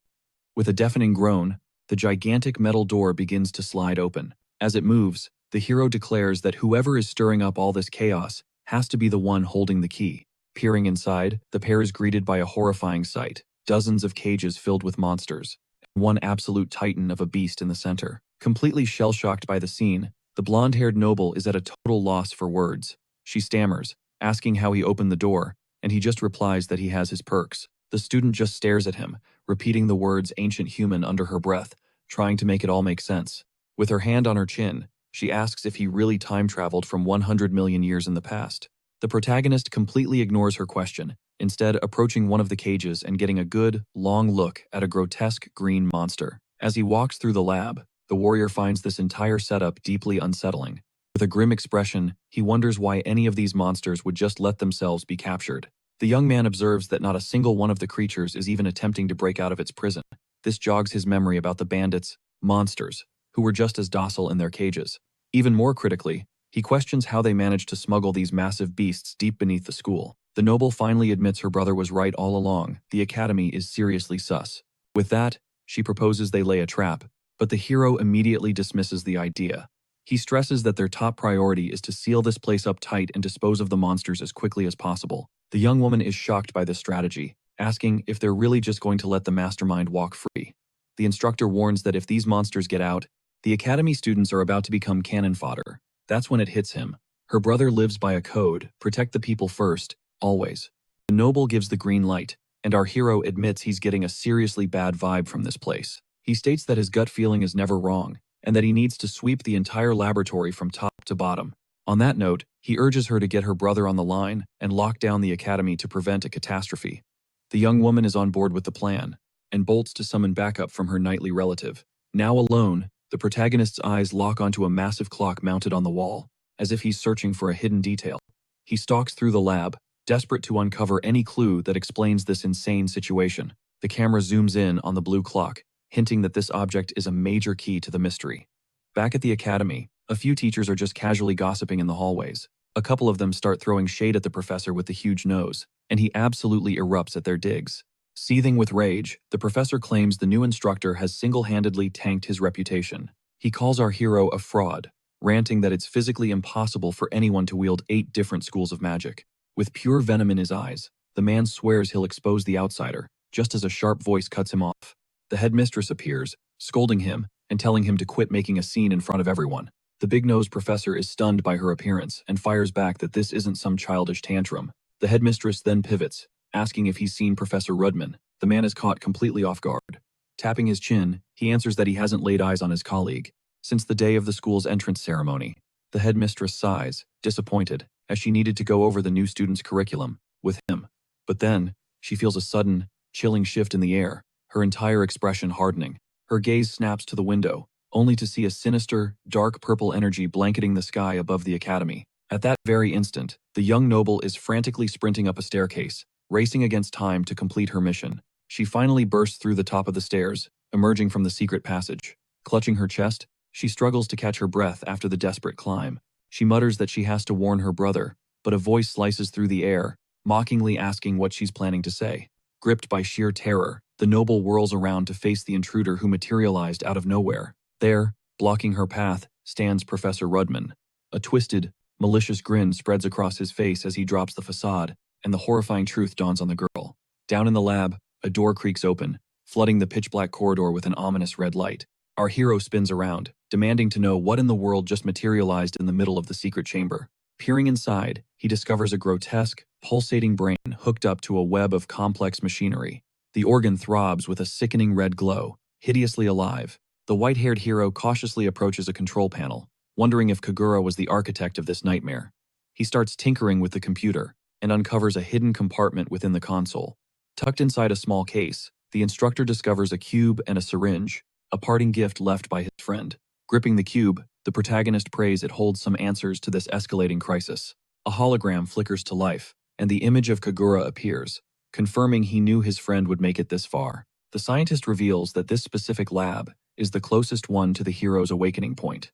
With a deafening groan, the gigantic metal door begins to slide open. As it moves, the hero declares that whoever is stirring up all this chaos has to be the one holding the key. Peering inside, the pair is greeted by a horrifying sight. Dozens of cages filled with monsters, and one absolute titan of a beast in the center. Completely shell-shocked by the scene, the blonde-haired noble is at a total loss for words. She stammers, asking how he opened the door, and he just replies that he has his perks. The student just stares at him, repeating the words ancient human under her breath, trying to make it all make sense. With her hand on her chin, she asks if he really time-traveled from 100 million years in the past. The protagonist completely ignores her question, instead approaching one of the cages and getting a good, long look at a grotesque green monster. As he walks through the lab, the warrior finds this entire setup deeply unsettling. With a grim expression, he wonders why any of these monsters would just let themselves be captured. The young man observes that not a single one of the creatures is even attempting to break out of its prison. This jogs his memory about the bandits, monsters, who were just as docile in their cages. Even more critically, he questions how they managed to smuggle these massive beasts deep beneath the school. The noble finally admits her brother was right all along. The academy is seriously sus. With that, she proposes they lay a trap, but the hero immediately dismisses the idea. He stresses that their top priority is to seal this place up tight and dispose of the monsters as quickly as possible. The young woman is shocked by this strategy, asking if they're really just going to let the mastermind walk free. The instructor warns that if these monsters get out, the academy students are about to become cannon fodder. That's when it hits him. Her brother lives by a code, protect the people first, always. The noble gives the green light, and our hero admits he's getting a seriously bad vibe from this place. He states that his gut feeling is never wrong, and that he needs to sweep the entire laboratory from top to bottom. On that note, he urges her to get her brother on the line and lock down the academy to prevent a catastrophe. The young woman is on board with the plan, and bolts to summon backup from her knightly relative. Now alone, the protagonist's eyes lock onto a massive clock mounted on the wall, as if he's searching for a hidden detail. He stalks through the lab, desperate to uncover any clue that explains this insane situation. The camera zooms in on the blue clock, hinting that this object is a major key to the mystery. Back at the academy, a few teachers are just casually gossiping in the hallways. A couple of them start throwing shade at the professor with the huge nose, and he absolutely erupts at their digs. Seething with rage, the professor claims the new instructor has single-handedly tanked his reputation. He calls our hero a fraud, ranting that it's physically impossible for anyone to wield 8 different schools of magic. With pure venom in his eyes, the man swears he'll expose the outsider, just as a sharp voice cuts him off. The headmistress appears, scolding him and telling him to quit making a scene in front of everyone. The big-nosed professor is stunned by her appearance and fires back that this isn't some childish tantrum. The headmistress then pivots, asking if he's seen Professor Rudman. The man is caught completely off guard. Tapping his chin, he answers that he hasn't laid eyes on his colleague since the day of the school's entrance ceremony. The headmistress sighs, disappointed, as she needed to go over the new student's curriculum with him. But then, she feels a sudden, chilling shift in the air, her entire expression hardening. Her gaze snaps to the window, only to see a sinister, dark purple energy blanketing the sky above the academy. At that very instant, the young noble is frantically sprinting up a staircase, racing against time to complete her mission. She finally bursts through the top of the stairs, emerging from the secret passage. Clutching her chest, she struggles to catch her breath after the desperate climb. She mutters that she has to warn her brother, but a voice slices through the air, mockingly asking what she's planning to say. Gripped by sheer terror, the noble whirls around to face the intruder who materialized out of nowhere. There, blocking her path, stands Professor Rudman. A twisted, malicious grin spreads across his face as he drops the facade, and the horrifying truth dawns on the girl. Down in the lab, a door creaks open, flooding the pitch-black corridor with an ominous red light. Our hero spins around, demanding to know what in the world just materialized in the middle of the secret chamber. Peering inside, he discovers a grotesque, pulsating brain hooked up to a web of complex machinery. The organ throbs with a sickening red glow, hideously alive. The white-haired hero cautiously approaches a control panel, wondering if Kagura was the architect of this nightmare. He starts tinkering with the computer and uncovers a hidden compartment within the console. Tucked inside a small case, the instructor discovers a cube and a syringe, a parting gift left by his friend. Gripping the cube, the protagonist prays it holds some answers to this escalating crisis. A hologram flickers to life, and the image of Kagura appears, confirming he knew his friend would make it this far. The scientist reveals that this specific lab is the closest one to the hero's awakening point.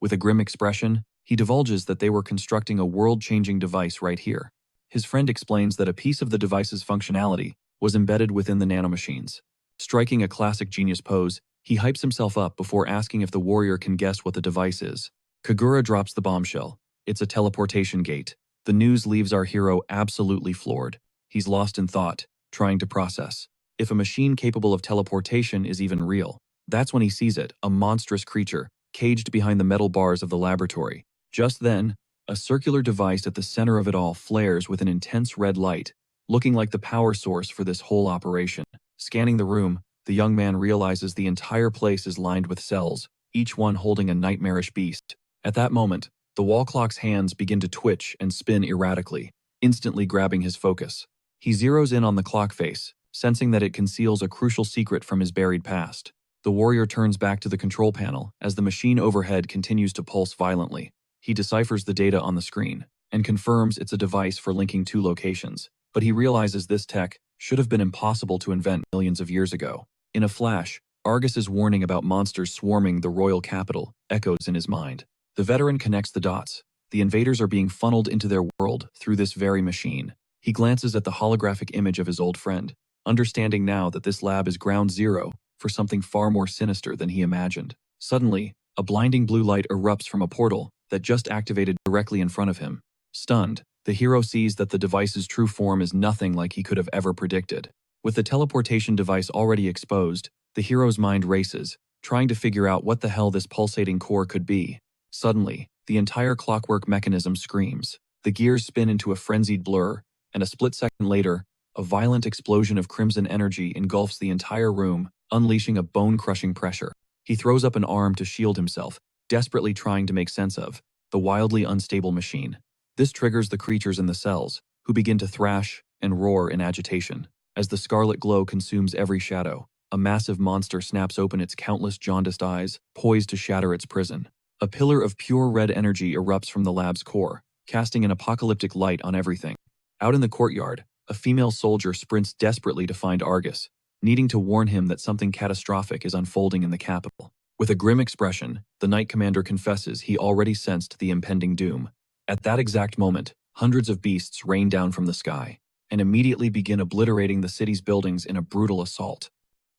With a grim expression, he divulges that they were constructing a world-changing device right here. His friend explains that a piece of the device's functionality was embedded within the nanomachines. Striking a classic genius pose, he hypes himself up before asking if the warrior can guess what the device is. Kagura drops the bombshell. It's a teleportation gate. The news leaves our hero absolutely floored. He's lost in thought, trying to process if a machine capable of teleportation is even real. That's when he sees it, a monstrous creature, caged behind the metal bars of the laboratory. Just then, a circular device at the center of it all flares with an intense red light, looking like the power source for this whole operation. Scanning the room, the young man realizes the entire place is lined with cells, each one holding a nightmarish beast. At that moment, the wall clock's hands begin to twitch and spin erratically, instantly grabbing his focus. He zeroes in on the clock face, sensing that it conceals a crucial secret from his buried past. The warrior turns back to the control panel as the machine overhead continues to pulse violently. He deciphers the data on the screen and confirms it's a device for linking two locations, but he realizes this tech should have been impossible to invent millions of years ago. In a flash, Argus's warning about monsters swarming the royal capital echoes in his mind. The veteran connects the dots. The invaders are being funneled into their world through this very machine. He glances at the holographic image of his old friend, understanding now that this lab is ground zero for something far more sinister than he imagined. Suddenly, a blinding blue light erupts from a portal that just activated directly in front of him. Stunned, the hero sees that the device's true form is nothing like he could have ever predicted. With the teleportation device already exposed, the hero's mind races, trying to figure out what the hell this pulsating core could be. Suddenly, the entire clockwork mechanism screams. The gears spin into a frenzied blur, and a split second later, a violent explosion of crimson energy engulfs the entire room, unleashing a bone-crushing pressure. He throws up an arm to shield himself, desperately trying to make sense of the wildly unstable machine. This triggers the creatures in the cells, who begin to thrash and roar in agitation. As the scarlet glow consumes every shadow, a massive monster snaps open its countless jaundiced eyes, poised to shatter its prison. A pillar of pure red energy erupts from the lab's core, casting an apocalyptic light on everything. Out in the courtyard, a female soldier sprints desperately to find Argus, needing to warn him that something catastrophic is unfolding in the capital. With a grim expression, the Knight Commander confesses he already sensed the impending doom. At that exact moment, hundreds of beasts rain down from the sky and immediately begin obliterating the city's buildings in a brutal assault.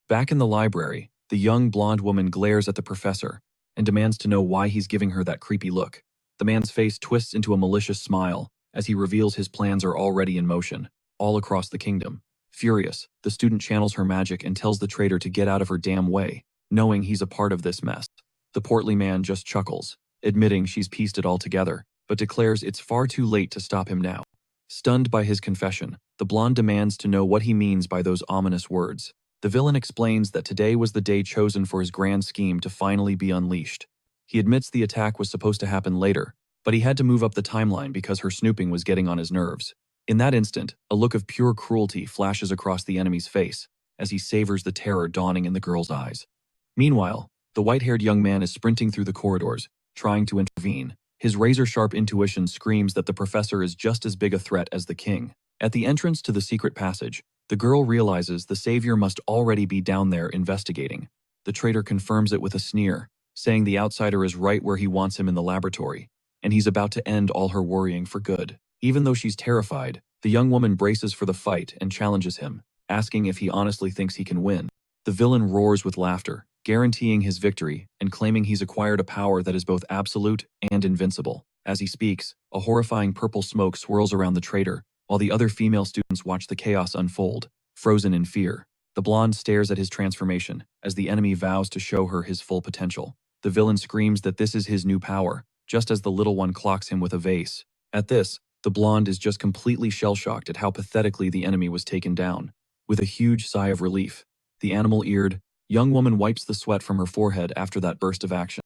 Back in the library, the young blonde woman glares at the professor and demands to know why he's giving her that creepy look. The man's face twists into a malicious smile as he reveals his plans are already in motion, all across the kingdom. Furious, the student channels her magic and tells the traitor to get out of her damn way, knowing he's a part of this mess. The portly man just chuckles, admitting she's pieced it all together, but declares it's far too late to stop him now. Stunned by his confession, the blonde demands to know what he means by those ominous words. The villain explains that today was the day chosen for his grand scheme to finally be unleashed. He admits the attack was supposed to happen later, but he had to move up the timeline because her snooping was getting on his nerves. In that instant, a look of pure cruelty flashes across the enemy's face as he savors the terror dawning in the girl's eyes. Meanwhile, the white-haired young man is sprinting through the corridors, trying to intervene. His razor-sharp intuition screams that the professor is just as big a threat as the king. At the entrance to the secret passage, the girl realizes the savior must already be down there investigating. The traitor confirms it with a sneer, saying the outsider is right where he wants him in the laboratory, and he's about to end all her worrying for good. Even though she's terrified, the young woman braces for the fight and challenges him, asking if he honestly thinks he can win. The villain roars with laughter, guaranteeing his victory and claiming he's acquired a power that is both absolute and invincible. As he speaks, a horrifying purple smoke swirls around the traitor, while the other female students watch the chaos unfold, frozen in fear. The blonde stares at his transformation as the enemy vows to show her his full potential. The villain screams that this is his new power, just as the little one clocks him with a vase. At this, the blonde is just completely shell-shocked at how pathetically the enemy was taken down. With a huge sigh of relief, the animal-eared, young woman wipes the sweat from her forehead after that burst of action.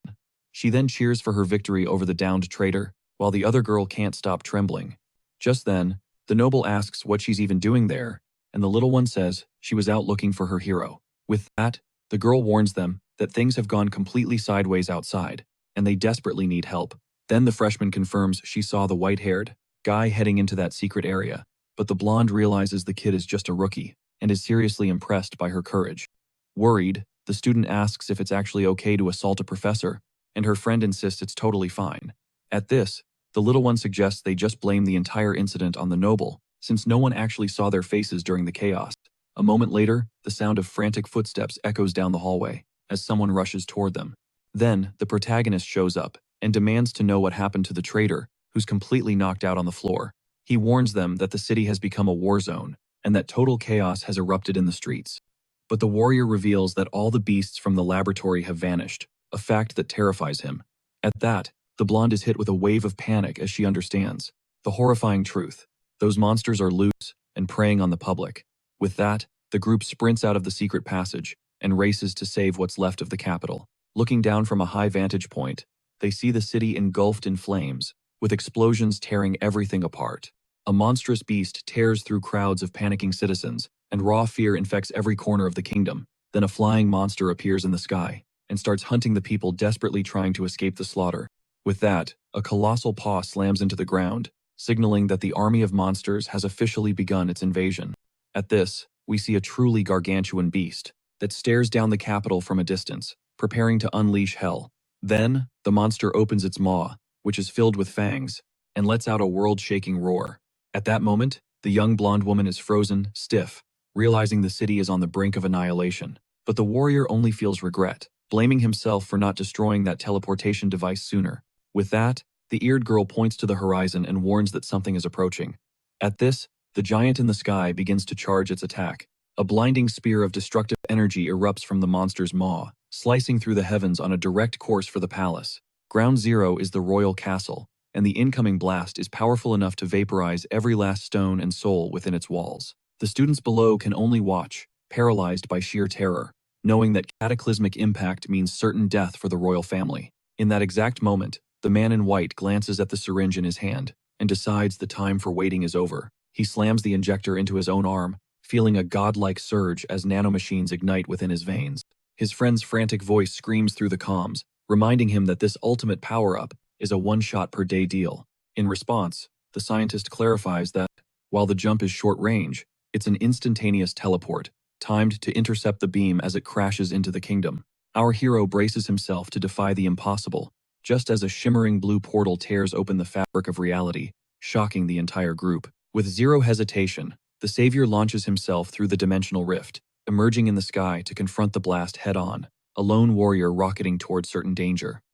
She then cheers for her victory over the downed traitor, while the other girl can't stop trembling. Just then, the noble asks what she's even doing there, and the little one says she was out looking for her hero. With that, the girl warns them that things have gone completely sideways outside, and they desperately need help. Then the freshman confirms she saw the white-haired guy heading into that secret area, but the blonde realizes the kid is just a rookie and is seriously impressed by her courage. Worried, the student asks if it's actually okay to assault a professor, and her friend insists it's totally fine. At this, the little one suggests they just blame the entire incident on the noble, since no one actually saw their faces during the chaos. A moment later, the sound of frantic footsteps echoes down the hallway, as someone rushes toward them. Then, the protagonist shows up, and demands to know what happened to the traitor, who's completely knocked out on the floor. He warns them that the city has become a war zone, and that total chaos has erupted in the streets. But the warrior reveals that all the beasts from the laboratory have vanished, a fact that terrifies him. At that, the blonde is hit with a wave of panic as she understands the horrifying truth. Those monsters are loose and preying on the public. With that, the group sprints out of the secret passage and races to save what's left of the capital. Looking down from a high vantage point, they see the city engulfed in flames, with explosions tearing everything apart. A monstrous beast tears through crowds of panicking citizens, and raw fear infects every corner of the kingdom. Then a flying monster appears in the sky and starts hunting the people desperately trying to escape the slaughter. With that, a colossal paw slams into the ground, signaling that the army of monsters has officially begun its invasion. At this, we see a truly gargantuan beast that stares down the capital from a distance, preparing to unleash hell. Then, the monster opens its maw, which is filled with fangs, and lets out a world-shaking roar. At that moment, the young blonde woman is frozen, stiff, realizing the city is on the brink of annihilation. But the warrior only feels regret, blaming himself for not destroying that teleportation device sooner. With that, the eared girl points to the horizon and warns that something is approaching. At this, the giant in the sky begins to charge its attack. A blinding spear of destructive energy erupts from the monster's maw, slicing through the heavens on a direct course for the palace. Ground Zero is the royal castle, and the incoming blast is powerful enough to vaporize every last stone and soul within its walls. The students below can only watch, paralyzed by sheer terror, knowing that cataclysmic impact means certain death for the royal family. In that exact moment, the man in white glances at the syringe in his hand and decides the time for waiting is over. He slams the injector into his own arm, feeling a godlike surge as nanomachines ignite within his veins. His friend's frantic voice screams through the comms, reminding him that this ultimate power-up is a one-shot-per-day deal. In response, the scientist clarifies that, while the jump is short-range, it's an instantaneous teleport, timed to intercept the beam as it crashes into the kingdom. Our hero braces himself to defy the impossible, just as a shimmering blue portal tears open the fabric of reality, shocking the entire group. With zero hesitation, the savior launches himself through the dimensional rift, emerging in the sky to confront the blast head-on, a lone warrior rocketing toward certain danger.